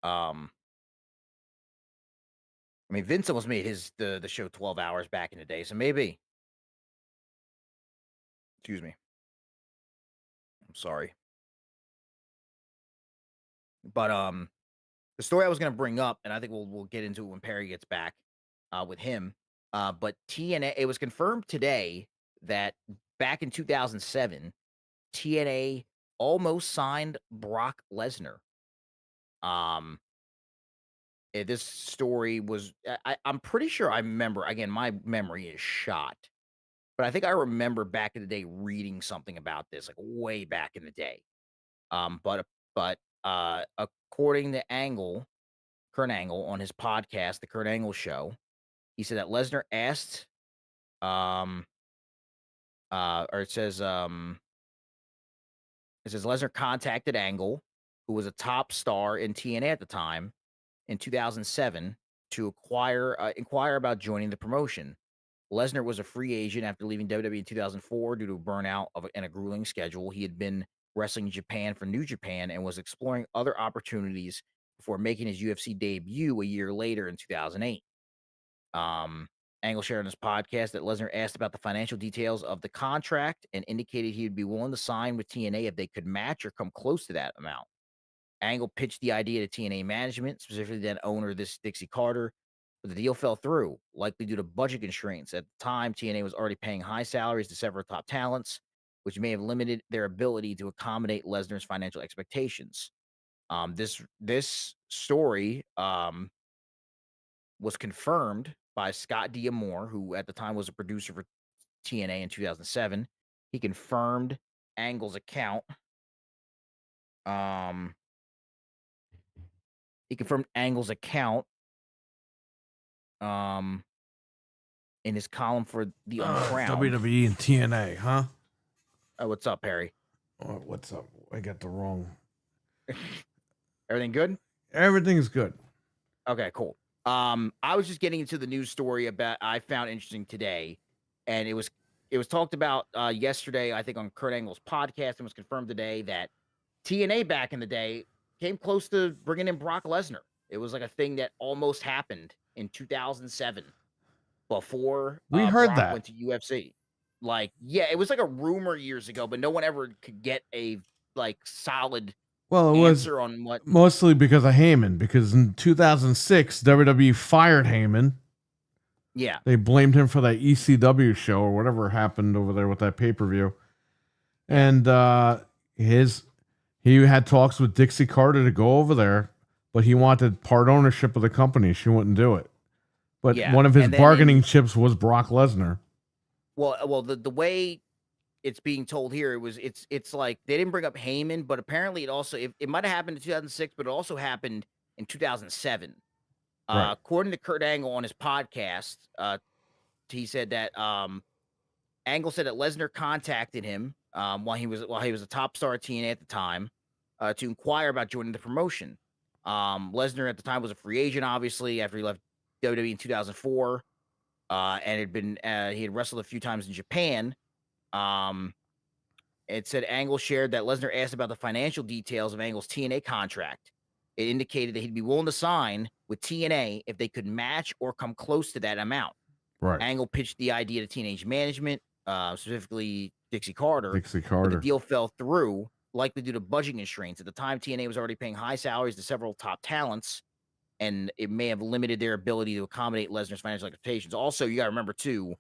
Um, I mean, Vince almost made the show 12 hours back in the day, so maybe. Excuse me. I'm sorry. But the story I was gonna bring up, and I think we'll get into it when Perry gets back with him. But TNA, it was confirmed today that back in 2007, TNA almost signed Brock Lesnar. Um, this story was I'm pretty sure I remember. Again, my memory is shot, but I think I remember back in the day reading something about this, like way back in the day. But according to Kurt Angle on his podcast, the Kurt Angle Show, he said that Lesnar asked, um, or it says Lesnar contacted Angle, who was a top star in TNA at the time, in 2007 to inquire about joining the promotion. Lesnar was a free agent after leaving WWE in 2004 due to burnout and a grueling schedule. He had been wrestling in Japan for New Japan and was exploring other opportunities before making his UFC debut a year later in 2008. Um, Angle shared on his podcast that Lesnar asked about the financial details of the contract and indicated he would be willing to sign with TNA if they could match or come close to that amount. Angle pitched the idea to TNA management, specifically then owner this Dixie Carter, but the deal fell through, likely due to budget constraints. At the time, TNA was already paying high salaries to several top talents, which may have limited their ability to accommodate Lesnar's financial expectations. This story was confirmed by Scott D'Amore, who at the time was a producer for TNA in 2007. He confirmed Angle's account. Um, he confirmed Angle's account um in his column for the Uncrowned. WWE and TNA, huh? Oh, what's up, Harry? Oh, what's up? I got the wrong. Everything good? Everything's good. Okay, cool. I was just getting into the news story about I found interesting today, and it was talked about yesterday, I think, on Kurt Angle's podcast, and was confirmed today that TNA back in the day came close to bringing in Brock Lesnar. It was like a thing that almost happened in 2007 before We heard Brock that. went to UFC. Like, yeah, it was like a rumor years ago, but no one ever could get a like solid Well, it was answer on what. mostly because of Heyman, because in 2006, WWE fired Heyman. Yeah, They blamed him for that ECW show or whatever happened over there with that pay-per-view. And he had talks with Dixie Carter to go over there, but he wanted part ownership of the company. She wouldn't do it. But Yeah, one of his and then bargaining chips was Brock Lesnar. well, the way it's being told here, it's like they didn't bring up Heyman, but apparently it might have happened in 2006, but it also happened in 2007. Right. According to Kurt Angle on his podcast, he said that Angle said that Lesnar contacted him while he was a top star at TNA at the time to inquire about joining the promotion. Lesnar at the time was a free agent, obviously, after he left WWE in 2004, and he had wrestled a few times in Japan. It said Angle shared that Lesnar asked about the financial details of Angle's TNA contract. It indicated that he'd be willing to sign with TNA if they could match or come close to that amount. Right. Angle pitched the idea to teenage management, specifically Dixie Carter. Dixie But the Carter. deal fell through, likely due to budget constraints. At the time, TNA was already paying high salaries to several top talents, and it may have limited their ability to accommodate Lesnar's financial expectations. Also, you got to remember, too,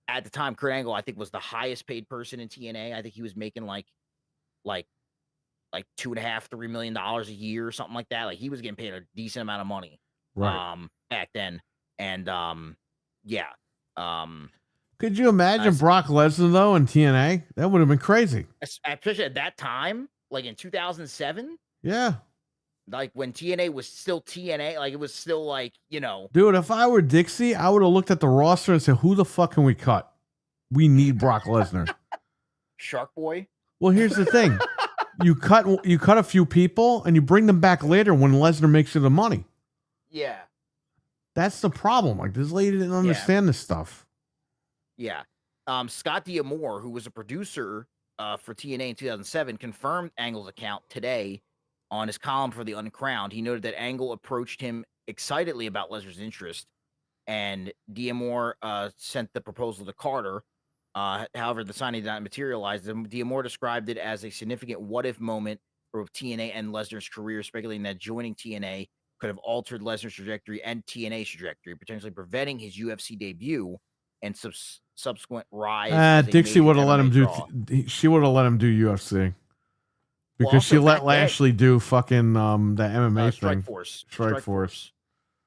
at the time, Kurt Angle, I think, was the highest paid person in TNA. I think he was making like $2.5, $3 million a year or something like that. Like he was getting paid a decent amount of money Right. back then. And yeah. Could you imagine Brock Lesnar though in TNA? That would have been crazy. Especially at that time, like in 2007. Yeah. Like when TNA was still TNA, like it was still like, you know. Dude, if I were Dixie, I would have looked at the roster and said, who the fuck can we cut? We need Brock Lesnar. Shark Boy. Well, here's the thing. You cut a few people and you bring them back later when Lesnar makes you the money. Yeah. That's the problem. Like this lady didn't understand this stuff. Yeah. Scott D'Amore, who was a producer for TNA in 2007, confirmed Angle's account today on his column for The Uncrowned. He noted that Angle approached him excitedly about Lesnar's interest, and D'Amore sent the proposal to Carter. However, the signing did not materialize. D'Amore described it as a significant what-if moment for both TNA and Lesnar's career, speculating that joining TNA could have altered Lesnar's trajectory and TNA's trajectory, potentially preventing his UFC debut and subsequent rise. Dixie would have let him do. She would have let him do UFC because she let Lashley do fucking the MMA thing. Strike Force.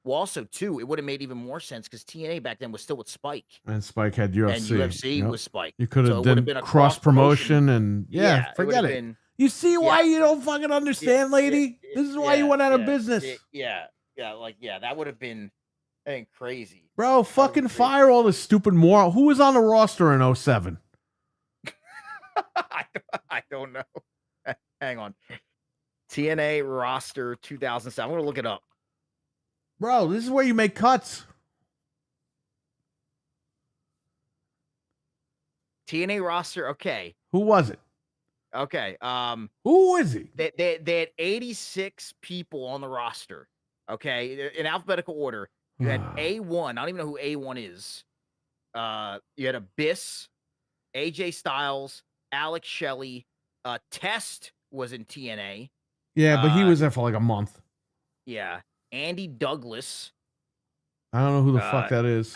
Well, also too, it would have made even more sense because TNA back then was still with Spike, and Spike had UFC, and UFC was Spike. You could have done a cross promotion, and forget it. You see why you don't fucking understand, lady? This is why you went out of business. That would have been crazy. Bro, fucking fire all this stupid moron. Who was on the roster in 07? I don't know. Hang on. TNA roster 2007. I'm going to look it up. Bro, this is where you make cuts. TNA roster, okay. Who was it? Okay. Who is he? They had 86 people on the roster. Okay, in alphabetical order. You had A1. I don't even know who A1 is. You had Abyss, AJ Styles, Alex Shelley. Test was in TNA. Yeah, but he was there for like a month. Yeah. Andy Douglas. I don't know who the fuck that is.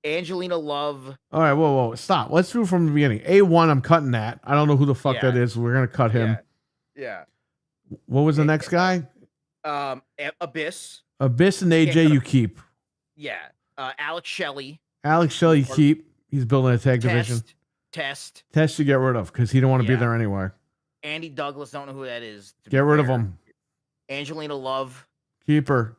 Angelina Love. All right, whoa, stop. Let's do it from the beginning. A1, I'm cutting that. I don't know who the fuck that is. We're gonna cut him. Yeah. What was the next guy? Abyss. Abyss and AJ you keep. Yeah. Alex Shelley. Alex Shelley keep. He's building a tag division. Test you get rid of because he don't want to be there anyway. Andy Douglas, don't know who that is. Get rid of him. Angelina Love. Keep her.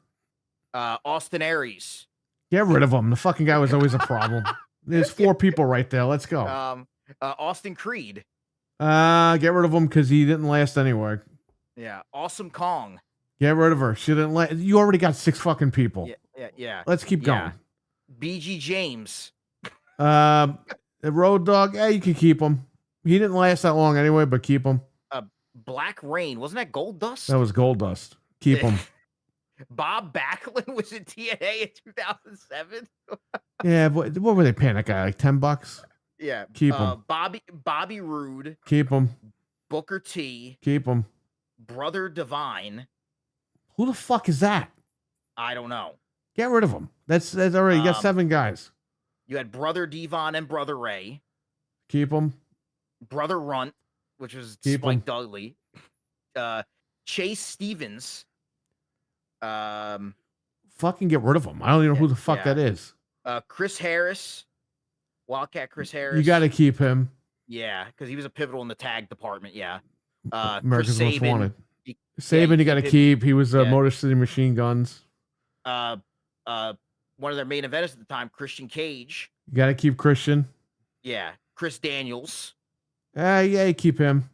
Austin Aries. Get rid of him. The fucking guy was always a problem. There's 4 people right there. Let's go. Austin Creed. Get rid of him because he didn't last anywhere. Yeah. Awesome Kong. Get rid of her. She didn't last. You already got 6 fucking people. Yeah. Let's keep going. BG James. The Road Dogg. Yeah, you can keep him. He didn't last that long anyway, but keep him. Black Rain. Wasn't that Gold Dust? That was Gold Dust. Keep him. Bob Backlund was in TNA in 2007. Yeah, but what were they paying that guy? Like $10? Yeah. Keep him. Bobby Roode. Keep him. Booker T. Keep him. Brother Divine. Who the fuck is that? I don't know. Get rid of him. That's already. You got 7 guys. You had Brother Devon and Brother Ray. Keep him. Brother Runt, which was Spike Dudley. Chase Stevens. Fucking get rid of him. I don't even know who the fuck that is. Chris Harris. Wildcat Chris Harris. You got to keep him. Yeah, because he was a pivotal in the tag department. Yeah. America's Most Wanted. Saban, you got to keep. He was Motor City Machine Guns. One of their main eventers at the time, Christian Cage. You got to keep Christian. Yeah. Chris Daniels. Yeah, you keep him.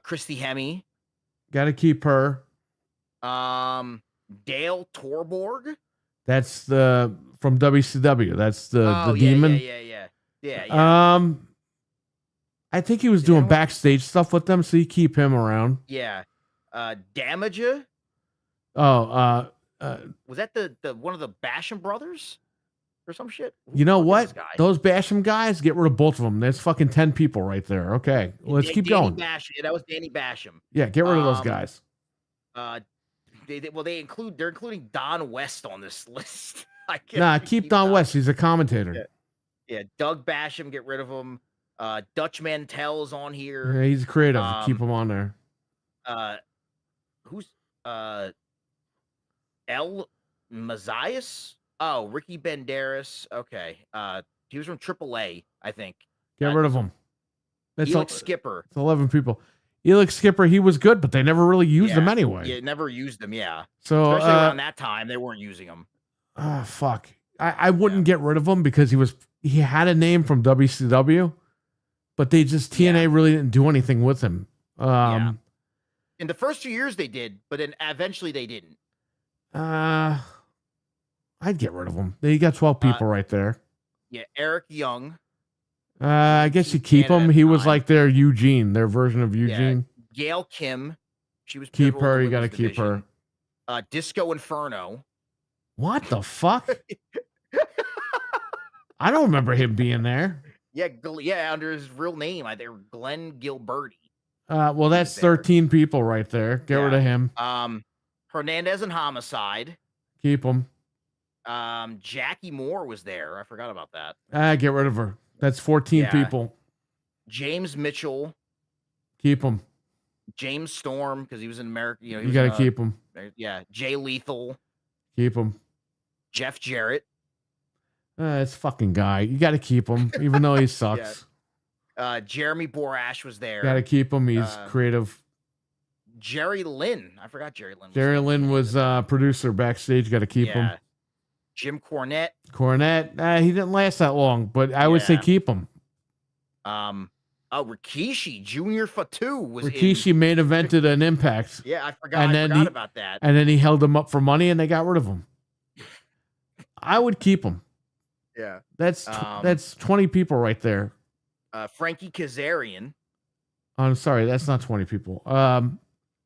Christy Hemme. Got to keep her. Dale Torborg. That's from WCW. That's the demon. Yeah. I think he was doing backstage stuff with them, so you keep him around. Yeah. Damager. Oh, was that the one of the Basham brothers or some shit? You know what? Those Basham guys, get rid of both of them. There's fucking 10 people right there. Okay, let's keep going. Basham. Yeah, that was Danny Basham. Yeah, get rid of those guys. They're including Don West on this list. Keep Don West. He's a commentator. Yeah, Doug Basham, get rid of him. Dutch Mantel's on Yeah, here. he's creative. Keep Um, him on there. uh, who's El Mazias? Oh, Ricky Banderas. Okay. He was from AAA, I think. Get rid of him. That's Felix Skipper. It's 11 people. Elix Skipper, he was good, but they never really used him anyway. Yeah, never used them. Yeah. So Especially around that time, they weren't using them. Fuck. I wouldn't get rid of him because he had a name from WCW, but they just TNA really didn't do anything with him. In the first 2 years they did, but then eventually they didn't. I'd get rid of him. You got 12 people right there. Yeah, Eric Young. I guess you keep him. He was like their Eugene, their version of Eugene. Yeah. Gail Kim. She was keep her. You got to keep her. Disco Inferno. What the fuck? I don't remember him being there. Yeah, under his real name. They were Glenn Gilberti. Well, that's 13 people right there. Get rid of him. Hernandez and Homicide. Keep him. Jackie Moore was there. I forgot about that. Get rid of her. That's 14 people. James Mitchell. Keep him. James Storm, because he was in America. You got to keep him. Yeah. Jay Lethal. Keep him. Jeff Jarrett. This fucking guy. You got to keep him, even though he sucks. Jeremy Borash was there. Got to keep him. He's creative. Jerry Lynn. I forgot Jerry Lynn. Jerry Lynn was producer backstage. Got to keep him. Jim Cornette. He didn't last that long, but I would say keep him. Rikishi Junior Fatu was Rikishi main evented an Impact. Yeah, I forgot about that. And then he held him up for money, and they got rid of him. I would keep him. Yeah, that's 20 people right there. Frankie Kazarian. I'm sorry, that's not 20 people.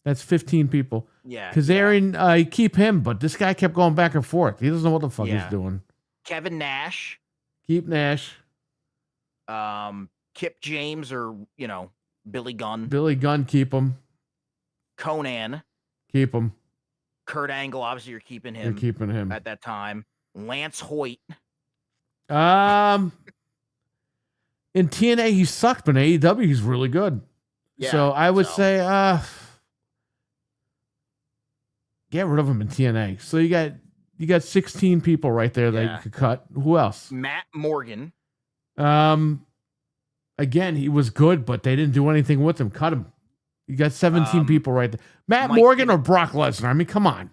That's 15 people. Yeah, Kazarian, you keep him, but this guy kept going back and forth. He doesn't know what the fuck he's doing. Kevin Nash. Keep Nash. Kip James or Billy Gunn. Billy Gunn, keep him. Conan. Keep him. Kurt Angle, obviously you're keeping him. You're keeping him at that time. Lance Hoyt. In TNA he sucked, but in AEW he's really good. Yeah, so I would say get rid of him in TNA. So you got 16 people right there that you could cut. Who else? Matt Morgan. Again, he was good, but they didn't do anything with him. Cut him. You got 17 people right there. Matt Morgan or Brock Lesnar? I mean, come on.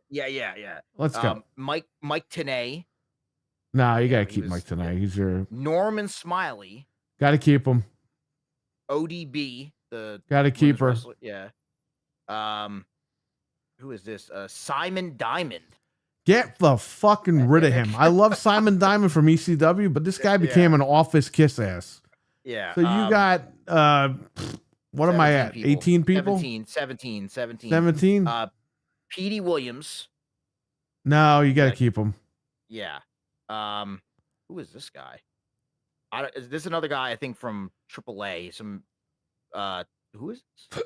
Yeah. Let's go. Mike Tenay. No, you gotta keep Mike Tenay. He's your Norman Smiley. Gotta keep him. ODB. Gotta keep her. Wrestler. Yeah. Who is this? Simon Diamond. Get the fucking rid of him. I love Simon Diamond from ECW, but this guy became an office kiss ass. Yeah. So you got what am I at? People. 18 people? 17. 17? Petey Williams. No, you got to keep him. Yeah. Who is this guy? Is this another guy, I think, from AAA? Who is this?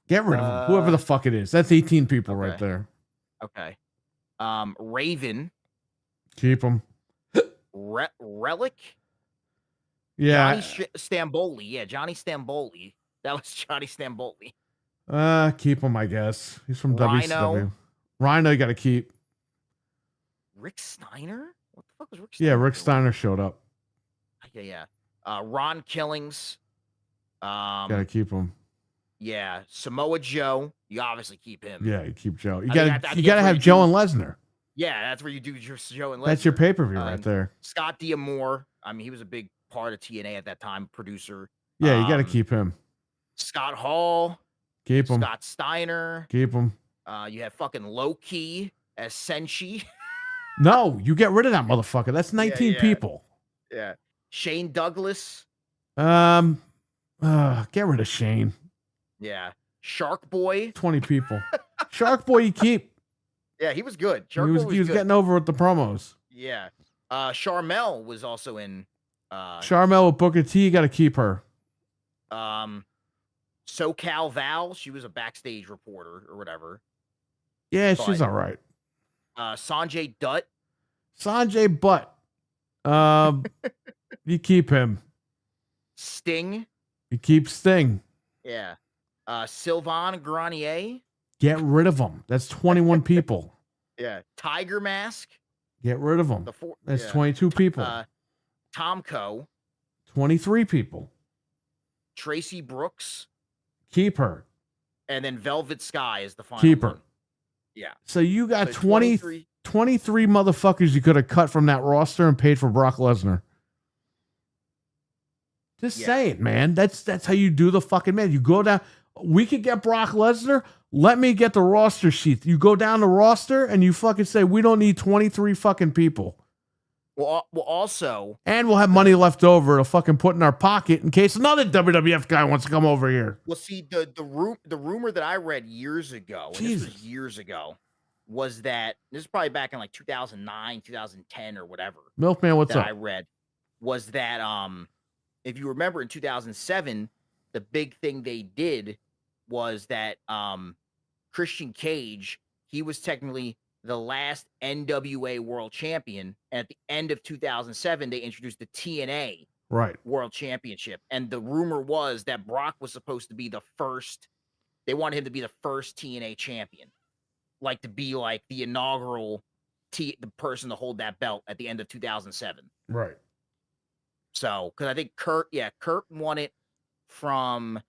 Get rid of him. Whoever the fuck it is. That's 18 people right there. Okay. Raven. Keep him. Relic. Yeah. Johnny Stamboli. Yeah, Johnny Stamboli. That was Johnny Stamboli. Keep him, I guess. He's from Rhino. WCW. Rhino, you got to keep. Rick Steiner? What the fuck was Rick Steiner? Yeah, Rick Steiner showed up. Yeah. Ron Killings. Got to keep him. Yeah, Samoa Joe. You obviously keep him. Yeah, you keep Joe. You got to have Joe and Lesnar. Yeah, that's where you do your Joe and Lesnar. That's your pay-per-view right there. Scott D'Amore. I mean, he was a big part of TNA at that time, producer. Yeah, you got to keep him. Scott Hall. Keep him. Scott Steiner. Keep him. You have fucking Low Key as Senshi. No, you get rid of that motherfucker. That's 19 people. Yeah. Shane Douglas. Get rid of Shane. Yeah. Shark Boy. 20 people. Shark Boy you keep. Yeah, he was good. He was getting over with the promos. Yeah. Charmel was also in Charmel with Booker T, you got to keep her. SoCal Val, she was a backstage reporter or whatever. Yeah, she's all right. Sanjay Dutt. Sanjay Butt. You keep him. Sting. You keep Sting. Yeah. Sylvain Grenier. Get rid of him. That's 21 people. Yeah. Tiger Mask. Get rid of him. That's 22 people. Tomko. 23 people. Tracy Brooks. Keep her. And then Velvet Sky is the final Keep her. one. Yeah. So you got 23 motherfuckers you could have cut from that roster and paid for Brock Lesnar. Just saying, man. That's how you do the fucking man. You go down. We could get Brock Lesnar. Let me get the roster sheet. You go down the roster and you fucking say we don't need 23 fucking people. Well, also, and we'll have money left over to fucking put in our pocket in case another WWF guy wants to come over here. Well, see, the rumor that I read years ago, and this was years ago, was that this is probably back in like 2009, 2010, or whatever. Milkman, what's up? I read was that if you remember in 2007, the big thing they did was that Christian Cage, he was technically the last NWA World Champion. And at the end of 2007, they introduced the TNA World Championship. And the rumor was that Brock was supposed to be the first. They wanted him to be the first TNA champion, like to be like the inaugural the person to hold that belt at the end of 2007. Right. So, because I think Kurt won it from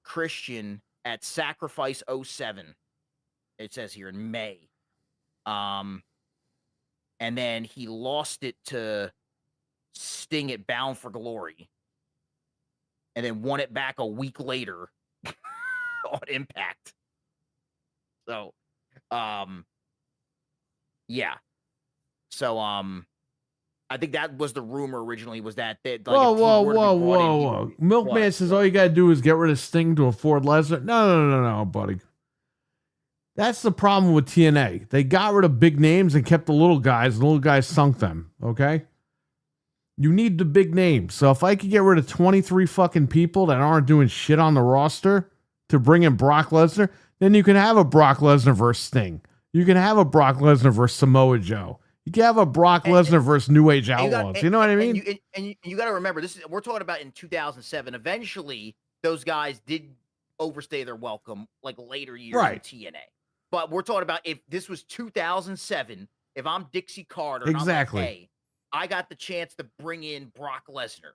Christian at Sacrifice 07. It says here in May. And then he lost it to Sting at Bound for Glory. And then won it back a week later on Impact. So, yeah. So, I think that was the rumor originally, was that they, like, whoa. Milkman says all you gotta do is get rid of Sting to afford Lesnar. No, buddy. That's the problem with TNA. They got rid of big names and kept the little guys, and the little guys sunk them. Okay? You need the big names. So if I could get rid of 23 fucking people that aren't doing shit on the roster to bring in Brock Lesnar, then you can have a Brock Lesnar versus Sting. You can have a Brock Lesnar versus Samoa Joe. You can have a Brock Lesnar versus New Age Outlaws. You know what I mean? And you got to remember, we're talking about in 2007. Eventually, those guys did overstay their welcome, like later years in TNA. But we're talking about if this was 2007, if I'm Dixie Carter, and I'm like, hey, I got the chance to bring in Brock Lesnar.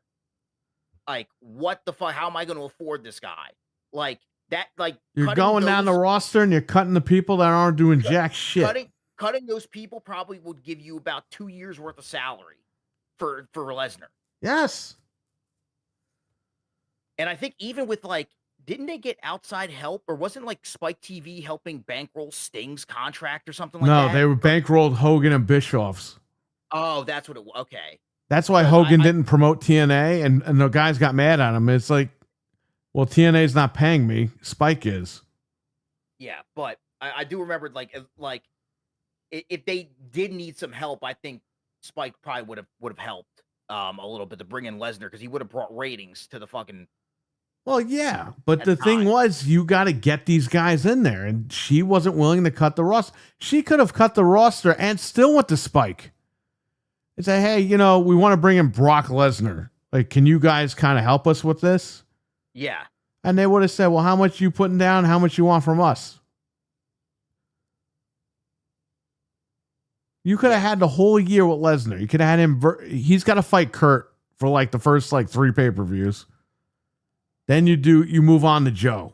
Like, what the fuck? How am I going to afford this guy? Like that? Like, you're going down the roster and you're cutting the people that aren't doing jack shit. Cutting those people probably would give you about 2 years worth of salary for Lesnar. Yes. And I think even with like, didn't they get outside help, or wasn't like Spike TV helping bankroll Sting's contract or something like that? No, they were bankrolled Hogan and Bischoff's. Oh, that's what it was. Okay. That's why Hogan didn't promote TNA, and the guys got mad at him. It's like, well, TNA's not paying me. Spike is. Yeah, but I do remember like if they did need some help, I think Spike probably would have helped a little bit to bring in Lesnar, because he would have brought ratings to the fucking. Well, yeah, but the thing was, you got to get these guys in there, and she wasn't willing to cut the roster. She could have cut the roster and still went to Spike and say, hey, we want to bring in Brock Lesnar. Like, can you guys kind of help us with this? Yeah. And they would have said, well, how much you putting down? How much you want from us? You could have had the whole year with Lesnar. You could have had him. He's got to fight Kurt for like the first like 3 pay-per-views. Then you move on to Joe.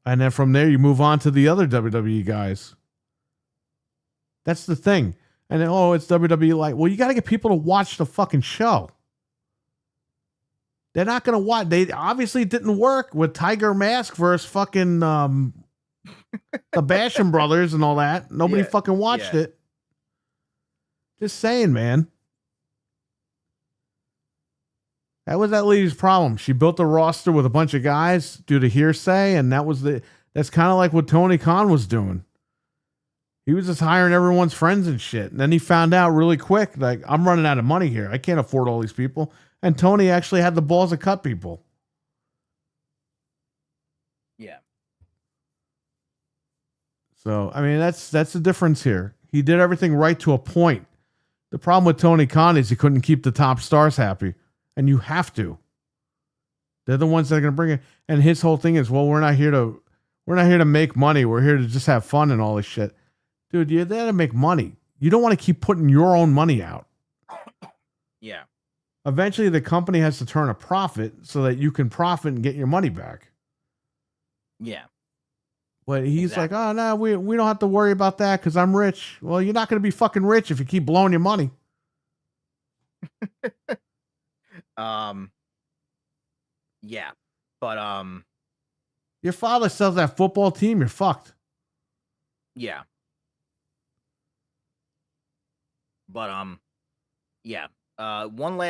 And then from there, you move on to the other WWE guys. That's the thing. And then, it's WWE like, well, you got to get people to watch the fucking show. They're not going to watch. They obviously didn't work with Tiger Mask versus fucking the Basham Brothers and all that. Nobody fucking watched it. Just saying, man. That was that lady's problem. She built a roster with a bunch of guys due to hearsay, and that's kind of like what Tony Khan was doing. He was just hiring everyone's friends and shit. And then he found out really quick, like, I'm running out of money here. I can't afford all these people. And Tony actually had the balls to cut people. Yeah. So, I mean, that's the difference here. He did everything right to a point. The problem with Tony Khan is he couldn't keep the top stars happy, and you have to. They're the ones that are going to bring it. And his whole thing is, well, we're not here to make money. We're here to just have fun and all this shit. Dude, you're there to make money. You don't want to keep putting your own money out. Yeah. Eventually, the company has to turn a profit so that you can profit and get your money back. Yeah. But he's like, oh, no, we don't have to worry about that because I'm rich. Well, you're not going to be fucking rich if you keep blowing your money. Yeah. But, your father sells that football team, you're fucked. yeah. But, yeah. One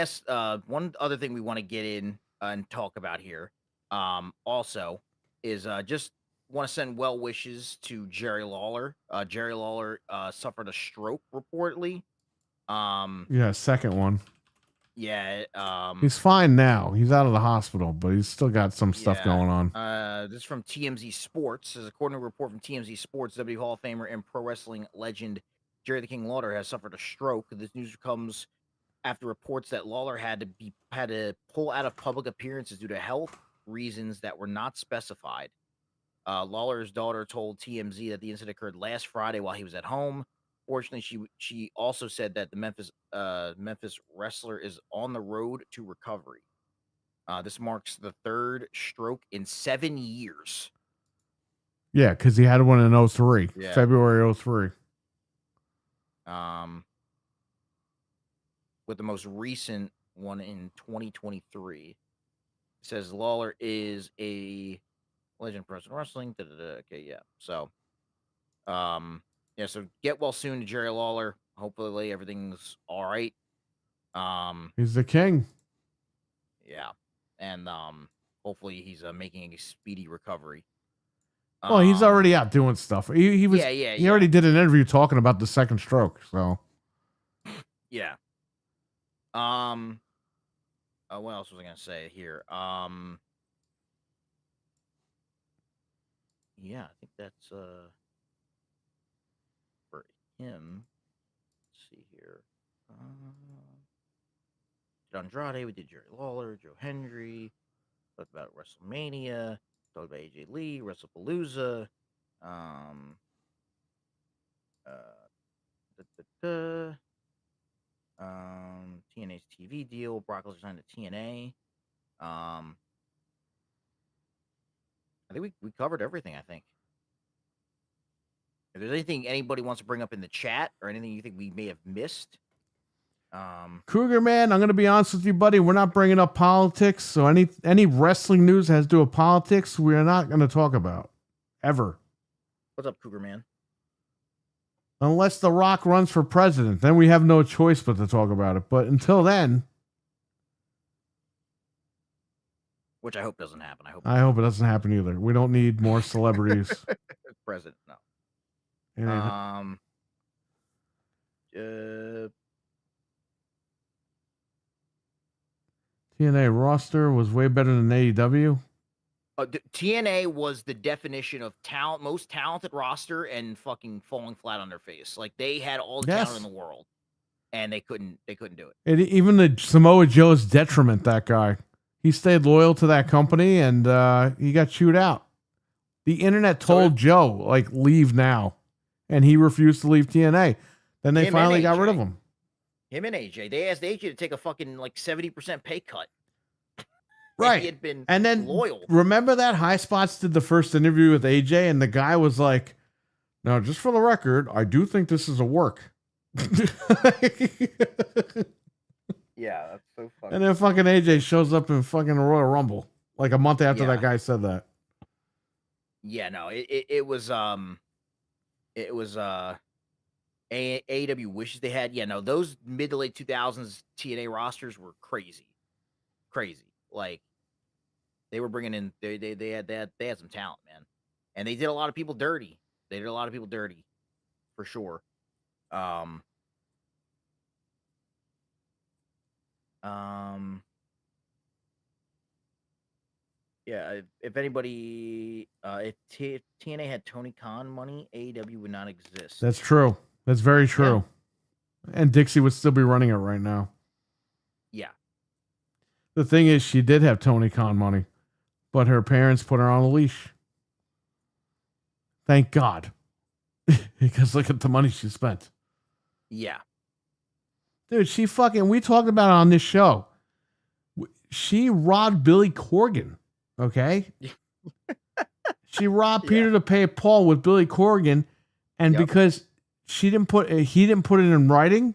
other thing we want to get in and talk about here, also is, just want to send well wishes to Jerry Lawler. Jerry Lawler, suffered a stroke reportedly. Yeah, second one. Yeah. He's fine now. He's out of the hospital, but he's still got some stuff going on. This is from TMZ Sports. This is according to a report from TMZ Sports, WWE Hall of Famer and pro wrestling legend Jerry the King Lawler has suffered a stroke. This news comes after reports that Lawler had to pull out of public appearances due to health reasons that were not specified. Lawler's daughter told TMZ that the incident occurred last Friday while he was at home. Fortunately, she also said that the Memphis wrestler is on the road to recovery. This marks the third stroke in 7 years. Yeah, because he had one in 03, Yeah. February 03. With the most recent one in 2023. It says Lawler is a legend person wrestling. Okay, yeah. So, yeah. So get well soon to Jerry Lawler. Hopefully everything's all right. He's the king. Yeah, and hopefully he's making a speedy recovery. Well, he's already out doing stuff. He was. He already did an interview talking about the second stroke. So. Yeah. What else was I gonna say here? Yeah, I think that's for him. Let's see here. Did Andrade, we did Jerry Lawler, Joe Hendry, talked about WrestleMania, talked about AJ Lee, WrestlePalooza, TNA's TV deal, Brock Lesnar signed to TNA. I think we covered everything, I think. If there's anything anybody wants to bring up in the chat or anything you think we may have missed. Cougar man, I'm gonna be honest with you, buddy. We're not bringing up politics, so any wrestling news has to do with politics, we are not gonna talk about. Ever. What's up, Cougar man? Unless The Rock runs for president, then we have no choice but to talk about it. But until then, which I hope doesn't happen. I hope it doesn't happen either. We don't need more celebrities. President, no. TNA roster was way better than AEW. TNA was the definition of talent, most talented roster, and fucking falling flat on their face. Like they had all the talent in the world, and they couldn't do it. Even the Samoa Joe's detriment. That guy, he stayed loyal to that company, and he got chewed out. The internet told Joe like leave now, and he refused to leave TNA. Then they finally got rid of him. Him and AJ, they asked AJ to take a fucking like 70% pay cut. Right. He had been and then loyal. Remember that High Spots did the first interview with AJ, and the guy was like, "Now, just for the record, I do think this is a work." Yeah, that's so funny. And then fucking AJ shows up in fucking Royal Rumble like a month after that guy said that. Yeah, no, it was AEW wishes they had. Yeah, no, those mid to late 2000s TNA rosters were crazy. Like they were bringing in they had some talent, man, and they did a lot of people dirty. For sure. Yeah, if anybody, if TNA had Tony Khan money, AEW would not exist. That's true. That's very true. And Dixie would still be running it right now. Yeah. The thing is, she did have Tony Khan money, but her parents put her on a leash. Thank God. Because look at the money she spent. Yeah. Dude, we talked about it on this show. She robbed Billy Corgan. Okay? She robbed Peter to pay Paul with Billy Corgan. And because he didn't put it in writing,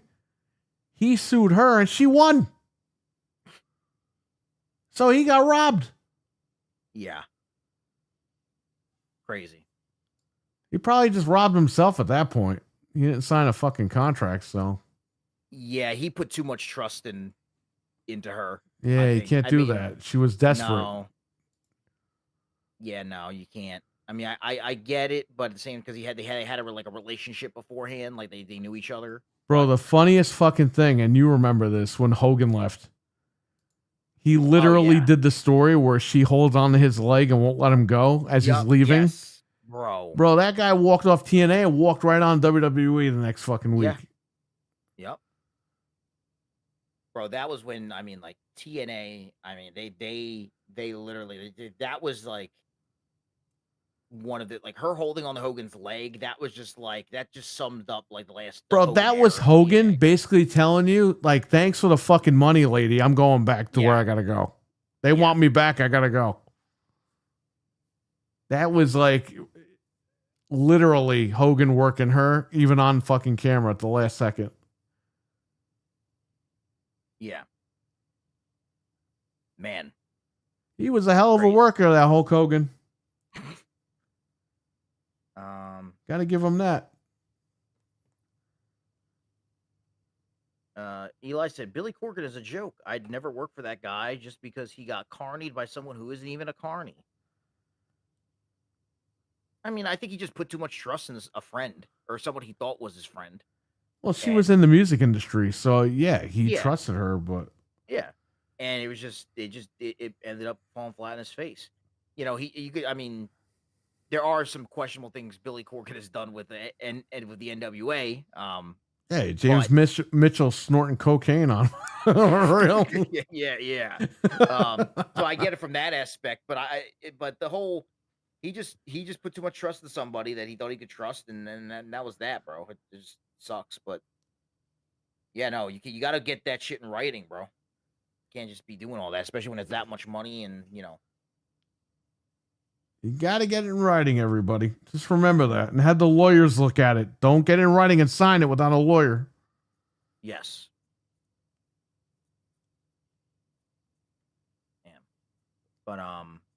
he sued her and she won. So he got robbed. Yeah. Crazy. He probably just robbed himself at that point. He didn't sign a fucking contract, so. Yeah, he put too much trust into her. Yeah, you can't do that. She was desperate. No. Yeah, no, you can't. I mean, I get it, but at the same, because they had a relationship beforehand, like they knew each other. Bro, the funniest fucking thing, and you remember this when Hogan left. He literally did the story where she holds onto his leg and won't let him go as he's leaving. Yes, bro. Bro, that guy walked off TNA and walked right on WWE the next fucking week. Yep. Bro, that was when, I mean, like TNA, I mean, they literally, that was like one of the, like her holding on to Hogan's leg. That was just like, that just summed up like the last. Bro, that was Hogan basically telling you, like, thanks for the fucking money, lady. I'm going back to where I gotta go. They want me back. I gotta go. That was like literally Hogan working her, even on fucking camera at the last second. Yeah. Man. He was a hell of a worker, that Hulk Hogan. Gotta give him that. Eli said, Billy Corgan is a joke. I'd never work for that guy just because he got carnied by someone who isn't even a carny. I mean, I think he just put too much trust in a friend or someone he thought was his friend. Well, she was in the music industry, so yeah, he trusted her, but yeah, and it was just it ended up falling flat in his face. You know, I mean, there are some questionable things Billy Corgan has done with it and with the NWA. Hey, James Mitchell snorting cocaine on him. Real? Yeah. So I get it from that aspect, but the whole he just put too much trust in somebody that he thought he could trust, and then that was that, bro. It just sucks, but yeah, no, you got to get that shit in writing, bro. Can't just be doing all that, especially when it's that much money, and you know. You got to get it in writing, everybody. Just remember that. And have the lawyers look at it. Don't get it in writing and sign it without a lawyer. Yes. Damn. But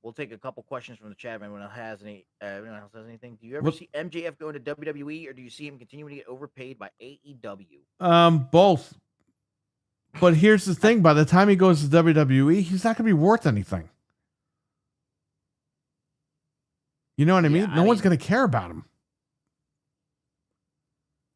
we'll take a couple questions from the chat. If anyone else has anything? Do you ever see MJF going to WWE, or do you see him continuing to get overpaid by AEW? Both. But here's the thing. By the time he goes to WWE, he's not going to be worth anything. You know what I mean? No one's going to care about him.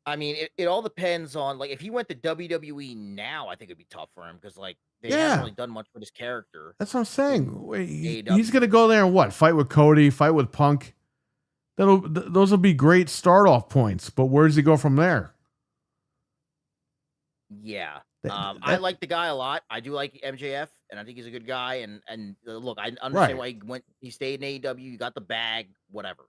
I mean, it all depends on, like, if he went to WWE now, I think it'd be tough for him because, like, they haven't really done much with his character. That's what I'm saying. He's going to go there and what? Fight with Cody, fight with Punk. Those will be great start-off points, but where does he go from there? Yeah. I like the guy a lot. I do like MJF, and I think he's a good guy. And look, I understand why he stayed in AEW. You got the bag, whatever.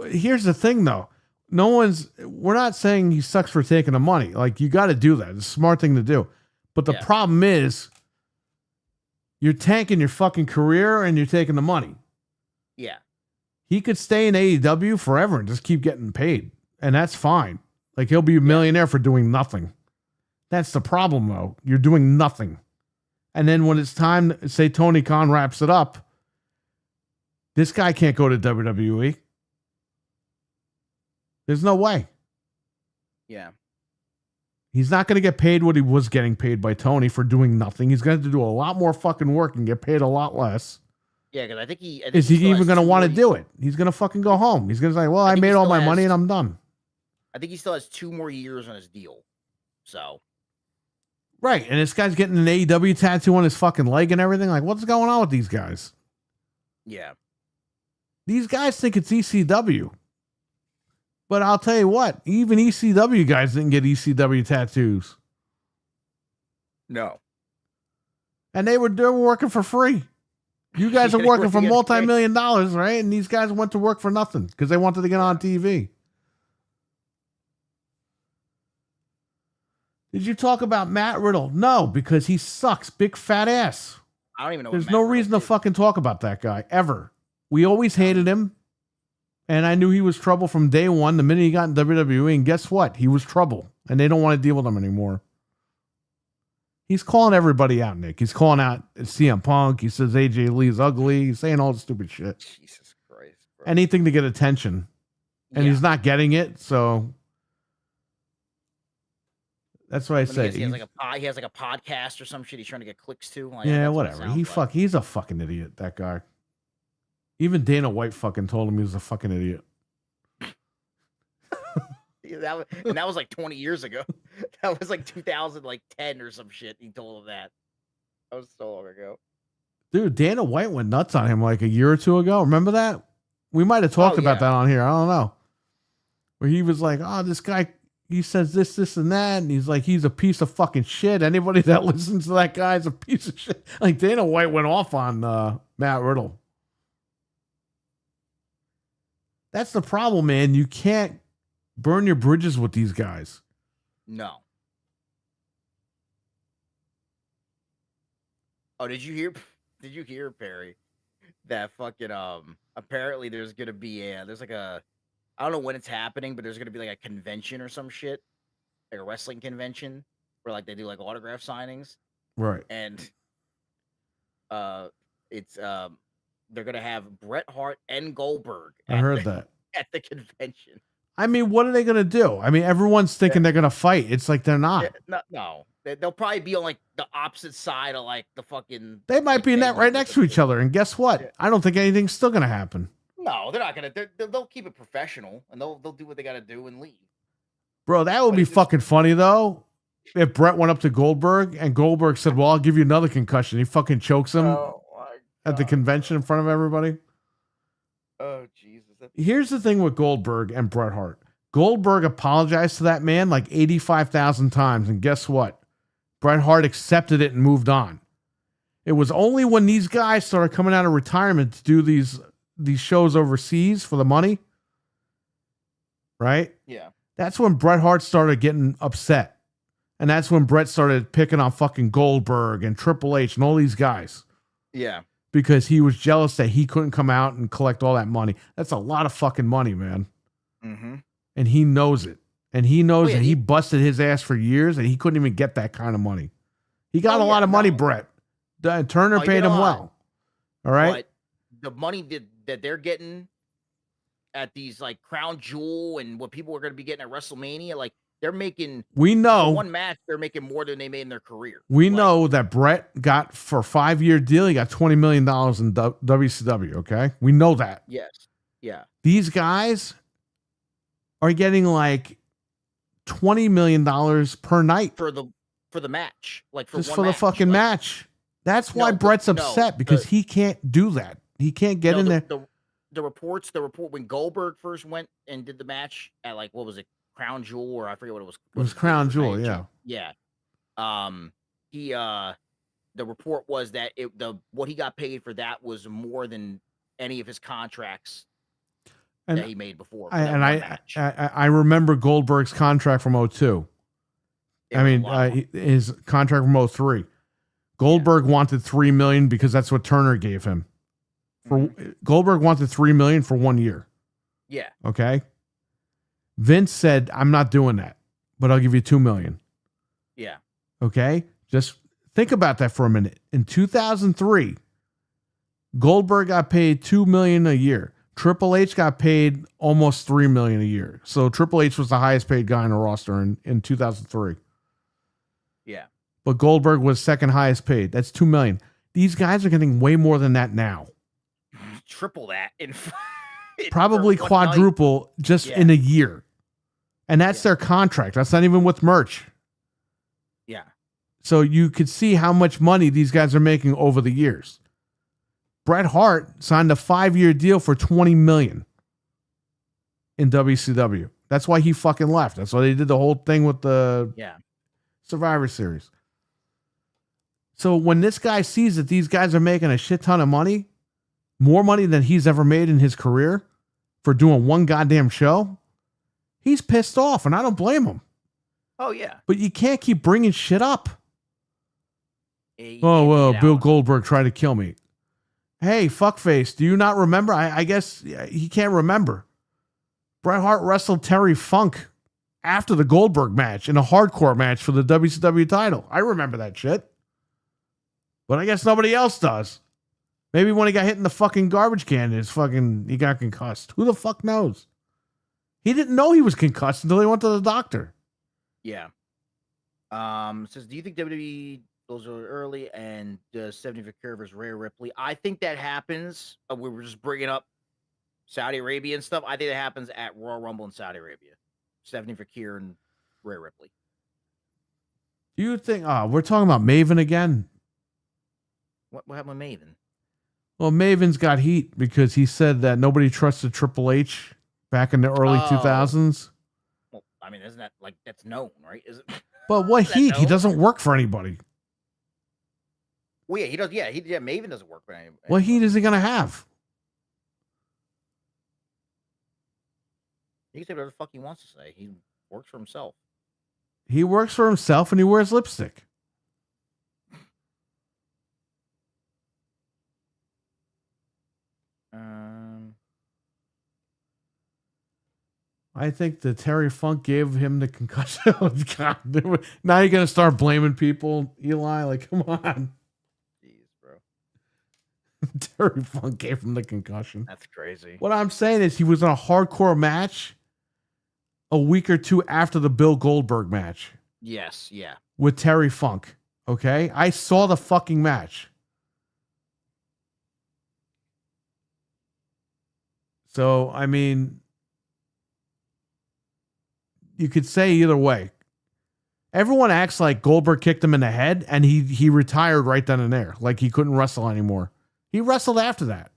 Here's the thing, though. We're not saying he sucks for taking the money. Like, you got to do that. It's a smart thing to do. But the problem is, you're tanking your fucking career and you're taking the money. Yeah. He could stay in AEW forever and just keep getting paid. And that's fine. Like, he'll be a millionaire for doing nothing. That's the problem, though. You're doing nothing. And then when it's time, say Tony Khan wraps it up, this guy can't go to WWE. There's no way. Yeah. He's not going to get paid what he was getting paid by Tony for doing nothing. He's going to do a lot more fucking work and get paid a lot less. Yeah, because I think is he even going to want to do it? He's going to fucking go home. He's going to say, well, I made all my money and I'm done. I think he still has 2 more years on his deal. So. Right. And this guy's getting an AEW tattoo on his fucking leg and everything. Like, what's going on with these guys? Yeah. These guys think it's ECW. But I'll tell you what, even ECW guys didn't get ECW tattoos. No. And they were working for free. You guys are working for Yeah, multi-million dollars, right? And these guys went to work for nothing because they wanted to get on TV. Did you talk about Matt Riddle? No, because he sucks. Big fat ass. I don't even know. There's what no Matt reason to Riddle did. fucking talk about that guy ever. We always hated him. And I knew he was trouble from day one. The minute he got in WWE, and guess what? He was trouble. And they don't want to deal with him anymore. He's calling everybody out, Nick. He's calling out CM Punk. He says AJ Lee's ugly. He's saying all the stupid shit. Jesus Christ. Bro. Anything to get attention. And Yeah. he's not getting it, so that's why I Let me say guess, he has like a podcast or some shit he's trying to get clicks to. Like, yeah, that's what it whatever. sounds like. He's a fucking idiot, that guy. Even Dana White fucking told him he was a fucking idiot. Yeah, that was like 20 years ago. That was like 2010 or some shit. He told him that. That was so long ago. Dude, Dana White went nuts on him like a year or two ago. Remember that? We might have talked about yeah. that on here. I don't know. Where he was like, oh, this guy, he says this, and that. And he's like, he's a piece of fucking shit. Anybody that listens to that guy is a piece of shit. Like Dana White went off on Matt Riddle. That's the problem, man. You can't burn your bridges with these guys. No. Oh, did you hear, Perry, that fucking apparently there's gonna be there's like a, I don't know when it's happening, but there's gonna be like a convention or some shit, like a wrestling convention where like they do like autograph signings, Right. and it's they're gonna have Bret Hart and Goldberg I heard that. at the convention. I mean, what are they going to do? I mean, everyone's thinking they're going to fight. It's like they're not. No, they'll probably be on like the opposite side of like the fucking. They might like, be thing. right next to each other. And guess what? Yeah. I don't think anything's still going to happen. No, they're not gonna. They'll keep it professional and they'll do what they gotta do and leave. Bro, that would But be it's just- fucking funny, though. If Brett went up to Goldberg and Goldberg said, well, I'll give you another concussion. He fucking chokes him Oh my at the God. convention in front of everybody. Oh Jesus! Here's the thing with Goldberg and Bret Hart. Goldberg apologized to that man like 85,000 times. And guess what? Bret Hart accepted it and moved on. It was only when these guys started coming out of retirement to do these shows overseas for the money, right? Yeah. That's when Bret Hart started getting upset. And that's when Bret started picking on fucking Goldberg and Triple H and all these guys. Yeah. Because he was jealous that he couldn't come out and collect all that money. That's a lot of fucking money, man. Mm-hmm. And he knows it. And he knows Oh, yeah, that he busted his ass for years and he couldn't even get that kind of money. He got Oh, a lot yeah, of money, no. Bret. Turner Oh, you paid know him what? well. All right. But the money that they're getting at these like Crown Jewel and what people are going to be getting at WrestleMania, like they're making We for know. one match, they're making more than they made in their career. We Like, know that Brett got for a 5-year deal. He got $20 million in WCW. Okay. We know that. Yes. Yeah. These guys are getting like $20 million per night For the match, like for just one for the match. fucking like, match. That's why No, Brett's no, upset because he can't do that. He can't get no, in the, there. The report when Goldberg first went and did the match at like what was it, Crown Jewel, or I forget what it was. It was Crown Jewel. Yeah. Yeah. He the report was that what he got paid for that was more than any of his contracts And that he made before. for I, that and one I, match. I remember Goldberg's contract from 02. It I was a mean, lot of money. his contract from 03. Goldberg wanted $3 million because that's what Turner gave him. Goldberg wanted $3 million for 1 year. Yeah. Okay. Vince said, I'm not doing that, but I'll give you $2 million. Yeah. Okay. Just think about that for a minute. In 2003, Goldberg got paid $2 million a year. Triple H got paid almost $3 million a year. So Triple H was the highest paid guy on the roster in 2003. Yeah. But Goldberg was second highest paid. That's $2 million. These guys are getting way more than that now. Triple that in Probably for one night. quadruple just Yeah. in a year. And that's their contract. That's not even with merch. Yeah. So you could see how much money these guys are making over the years. Bret Hart signed a 5-year deal for $20 million in WCW. That's why he fucking left. That's why they did the whole thing with the Yeah. Survivor Series. So when this guy sees that these guys are making a shit ton of money, more money than he's ever made in his career for doing one goddamn show, he's pissed off, and I don't blame him. Oh yeah. But you can't keep bringing shit up. You Oh, can't well, get Bill out. Goldberg tried to kill me. Hey, fuckface, do you not remember? I guess he can't remember. Bret Hart wrestled Terry Funk after the Goldberg match in a hardcore match for the WCW title. I remember that shit. But I guess nobody else does. Maybe when he got hit in the fucking garbage can, he got concussed. Who the fuck knows? He didn't know he was concussed until he went to the doctor. Yeah. It says, do you think WWE goes early and does 70 for Kerr versus Rhea Ripley? I think that happens. We were just bringing up Saudi Arabia and stuff. I think that happens at Royal Rumble in Saudi Arabia. 70 for Kerr and Rhea Ripley. Do you think, we're talking about Maven again? What happened with Maven? Well, Maven's got heat because he said that nobody trusted Triple H back in the early 2000s. Well, I mean, isn't that like that's known, right? Is it? But what Is that heat? He known? doesn't work for anybody. Well, yeah, he does. Yeah, Maven doesn't work for anybody. What heat is he going to have? He can say whatever the fuck he wants to say. He works for himself. He works for himself and he wears lipstick. I think the Terry Funk gave him the concussion. Oh, God. Now you're going to start blaming people, Eli? Like, come on. Jeez, bro. Terry Funk gave him the concussion. That's crazy. What I'm saying is he was in a hardcore match a week or two after the Bill Goldberg match Yes, yeah. with Terry Funk. Okay? I saw the fucking match. So, I mean, you could say either way. Everyone acts like Goldberg kicked him in the head and he retired right then and there. Like he couldn't wrestle anymore. He wrestled after that.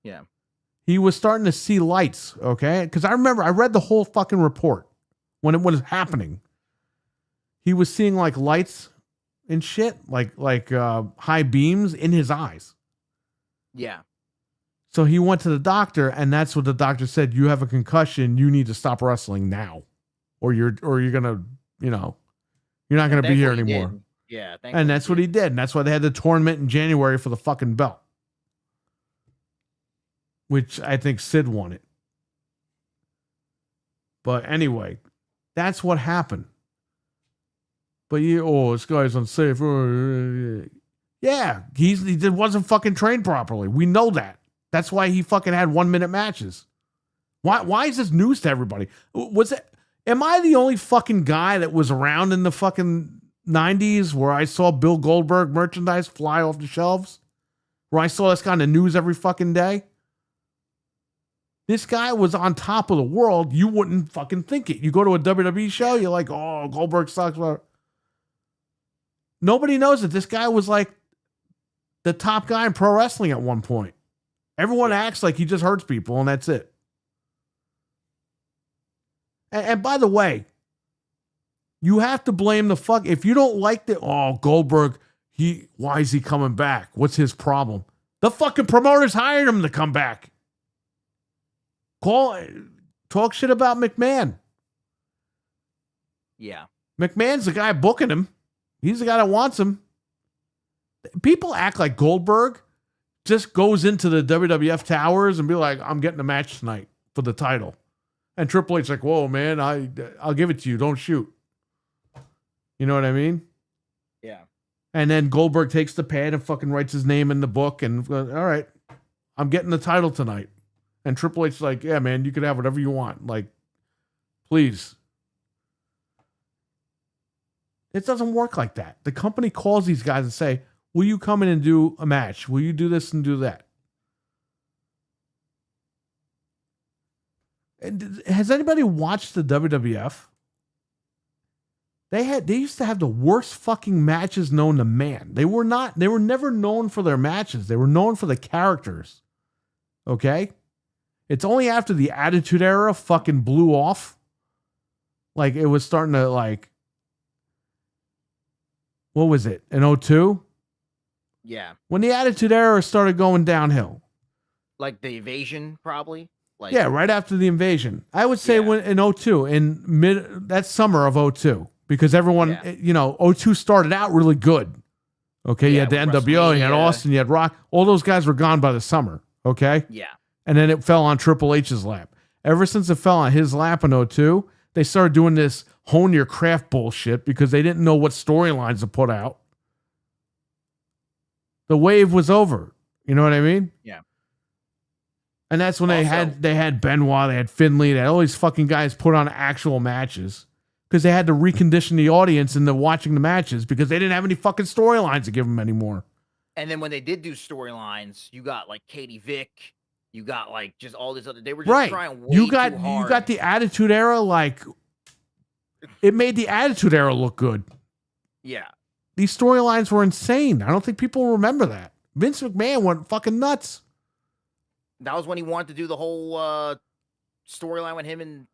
Yeah. He was starting to see lights, okay? Because I remember I read the whole fucking report when it was happening. He was seeing like lights and shit, like high beams in his eyes. Yeah. So he went to the doctor, and that's what the doctor said. You have a concussion. You need to stop wrestling now, or you're gonna, you're not gonna be here Thankfully he anymore. did. Yeah. And that's what he did. And that's why they had the tournament in January for the fucking belt, which I think Sid won it. But anyway, that's what happened. But this guy's unsafe. Yeah, he wasn't fucking trained properly. We know that. That's why he fucking had 1 minute matches. Why is this news to everybody? Am I the only fucking guy that was around in the fucking 90s where I saw Bill Goldberg merchandise fly off the shelves? Where I saw this kind of news every fucking day? This guy was on top of the world. You wouldn't fucking think it. You go to a WWE show, you're like, oh, Goldberg sucks. Nobody knows that this guy was like the top guy in pro wrestling at one point. Everyone acts like he just hurts people and that's it. And by the way, you have to blame the fuck. If you don't like Goldberg, why is he coming back? What's his problem? The fucking promoters hired him to come back. Talk shit about McMahon. Yeah. McMahon's the guy booking him. He's the guy that wants him. People act like Goldberg just goes into the WWF towers and be like, I'm getting a match tonight for the title. And Triple H's like, whoa, man, I'll give it to you. Don't shoot. You know what I mean? Yeah. And then Goldberg takes the pad and fucking writes his name in the book and goes, all right, I'm getting the title tonight. And Triple H's like, yeah, man, you can have whatever you want. Like, please. It doesn't work like that. The company calls these guys and say, will you come in and do a match? Will you do this and do that? And has anybody watched the WWF? They used to have the worst fucking matches known to man. They were never known for their matches. They were known for the characters. Okay? It's only after the Attitude Era fucking blew off. Like, it was starting to, like, what was it? In 02? Yeah. When the Attitude Era started going downhill. Like the Invasion, probably. Like, Yeah, right after the invasion. I would say Yeah. when in 02, that summer of 02, because everyone, Yeah. you know, 02 started out really good. Okay, you Yeah, had the with NWO, you had WrestleMania. Austin, you had Rock. All those guys were gone by the summer. Okay, Yeah. and then it fell on Triple H's lap. Ever since it fell on his lap in 02, they started doing this hone your craft bullshit because they didn't know what storylines to put out. The wave was over. You know what I mean? Yeah. And that's when they had Benoit, they had Finley, they had all these fucking guys put on actual matches because they had to recondition the audience into watching the matches because they didn't have any fucking storylines to give them anymore. And then when they did do storylines, you got like Katie Vick, you got like just all this other. They were just Right. trying way You got too hard. you got the Attitude Era, like it made the Attitude Era look good. Yeah. These storylines were insane. I don't think people remember that. Vince McMahon went fucking nuts. That was when he wanted to do the whole storyline with him and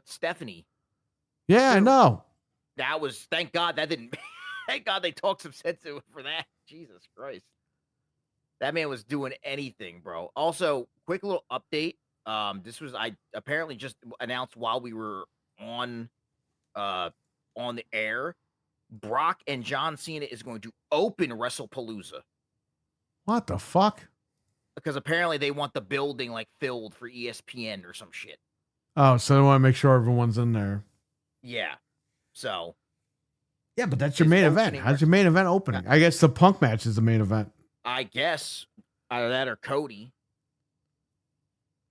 Stephanie. Yeah, I know. That was, thank God that didn't. Thank God they talked some sense to it for that. Jesus Christ. That man was doing anything, bro. Also, quick little update. This was I apparently just announced while we were on the air. Brock and John Cena is going to open WrestlePalooza What the fuck? because apparently they want the building like filled for ESPN or some shit. Oh, so they want to make sure everyone's in there. Yeah. So Yeah, but that's your It's main event. opening How's your main event opening? I guess the Punk match is the main event. I guess either that or Cody.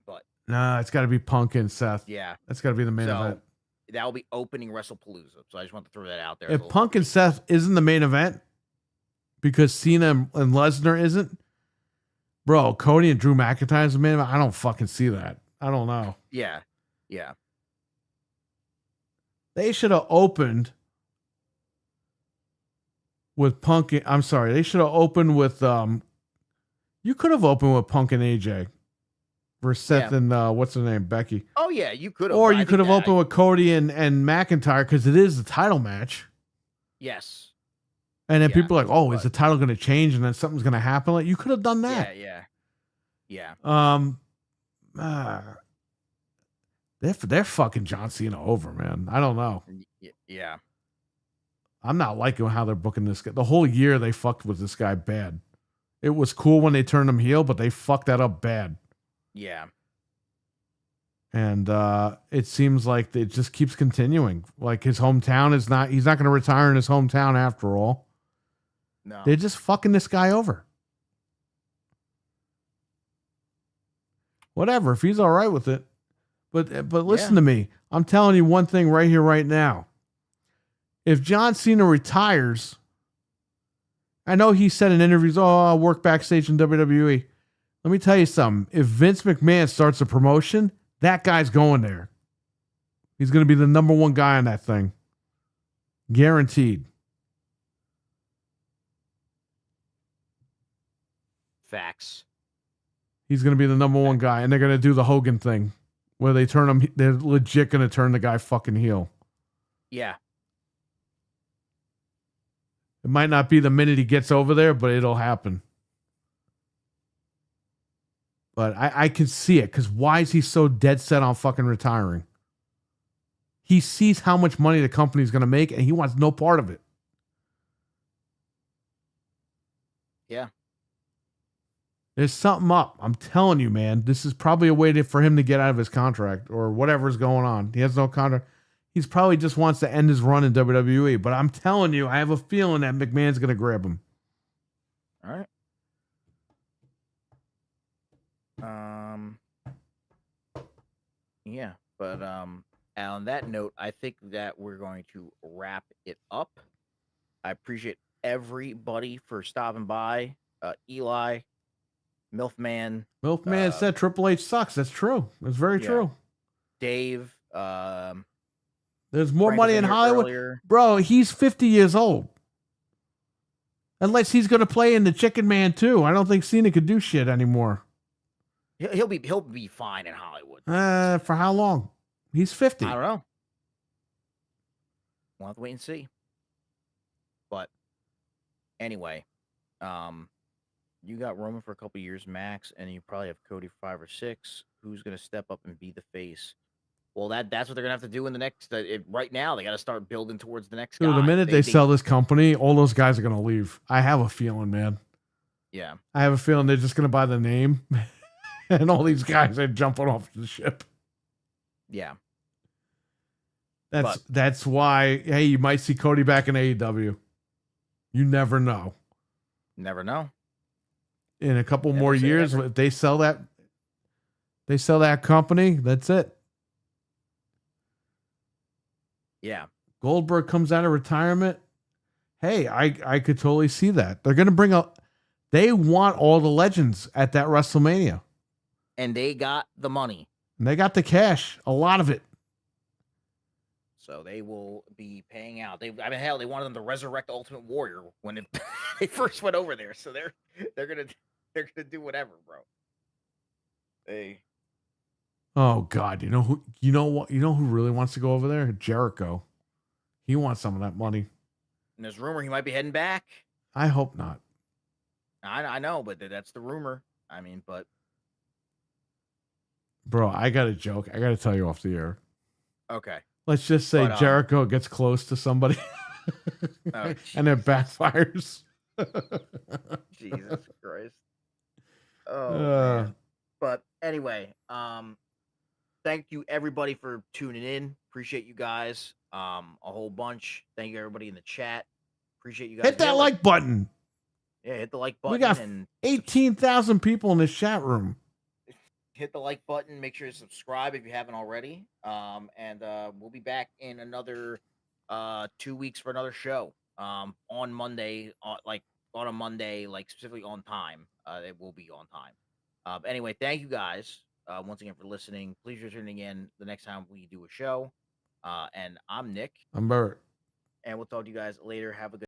But Nah, it's got to be Punk and Seth. yeah, That's got to be the main so event. that will be opening WrestlePalooza. So I just want to throw that out there. If Punk and Seth isn't the main event because Cena and Lesnar isn't, bro, Cody and Drew McIntyre is the main event. I don't fucking see that. I don't know. Yeah. Yeah. They should have opened with Punk. I'm sorry. They should have opened with you could have opened with Punk and AJ versus Seth Yeah. and what's her name, Becky. Oh yeah, you could have. Or you could have opened with Cody and McIntyre because it is the title match. Yes. And then Yeah, people are like, oh, is but- the title going to change and then something's going to happen? Like, you could have done that. Yeah. Yeah. They're fucking John Cena over, man. I don't know. Yeah. I'm not liking how they're booking this guy. The whole year they fucked with this guy bad. It was cool when they turned him heel, but they fucked that up bad. Yeah. And it seems like it just keeps continuing. Like his hometown is not, he's not going to retire in his hometown after all. No. They're just fucking this guy over. Whatever, if he's all right with it. But listen to me. I'm telling you one thing right here, right now. If John Cena retires, I know he said in interviews, oh, I'll work backstage in WWE. Let me tell you something. If Vince McMahon starts a promotion, that guy's going there. He's going to be the number one guy on that thing. Guaranteed. Facts. He's going to be the number one guy. And they're going to do the Hogan thing where they turn him, they're legit going to turn the guy fucking heel. Yeah. It might not be the minute he gets over there, but it'll happen. But I can see it because why is he so dead set on fucking retiring? He sees how much money the company's going to make and he wants no part of it. Yeah. There's something up. I'm telling you, man. This is probably a way for him to get out of his contract or whatever's going on. He has no contract. He's probably just wants to end his run in WWE. But I'm telling you, I have a feeling that McMahon's going to grab him. All right. Yeah, but on that note, I think that we're going to wrap it up. I appreciate everybody for stopping by. Eli, Milfman, Milkman said Triple H sucks. That's true. That's very yeah. true. Dave, There's more Frank money was in here Hollywood. earlier. Bro, he's 50 years old. Unless he's going to play in the Chicken Man too. I don't think Cena could do shit anymore. He'll be fine in Hollywood. For how long? He's 50. I don't know. We'll have to wait and see. But anyway, you got Roman for a couple years max, and you probably have Cody for 5 or 6. Who's gonna step up and be the face? Well, that's what they're gonna have to do in the next. Right now, they got to start building towards the next Dude, guy. the minute they sell this company, all those guys are gonna leave. I have a feeling, man. Yeah. I have a feeling they're just gonna buy the name, and all these guys are jumping off the ship. Yeah. That's why. Hey, you might see Cody back in AEW. You never know. Never know. In a couple Never more say years, never. if they sell that company, that's it. Yeah. Goldberg comes out of retirement. Hey, I could totally see that. They're gonna bring up. They want all the legends at that WrestleMania, And they got the money, and they got the cash, a lot of it. so they will be paying out. Hell, they wanted them to resurrect Ultimate Warrior when they first went over there. So they're gonna do whatever, bro. Oh God, you know who really wants to go over there? Jericho. He wants some of that money. And there's rumor he might be heading back. I hope not. I know, but that's the rumor. I mean, but Bro, I got a joke. I got to tell you off the air. okay. Let's just say But, Jericho gets close to somebody Oh, and it backfires. Jesus Christ. Oh, Uh, man. But anyway, thank you everybody for tuning in. Appreciate you guys. A whole bunch. Thank you everybody in the chat. Appreciate you guys. hit that like button. Yeah, hit the like button We got and 18,000 people in this chat room. hit the like button. Make sure to subscribe if you haven't already. And we'll be back in another 2 weeks for another show. On Monday, on a Monday, like specifically on time. It will be on time. Anyway, thank you guys once again for listening. Please return again the next time we do a show. And I'm Nick, I'm Bert. and we'll talk to you guys later. Have a good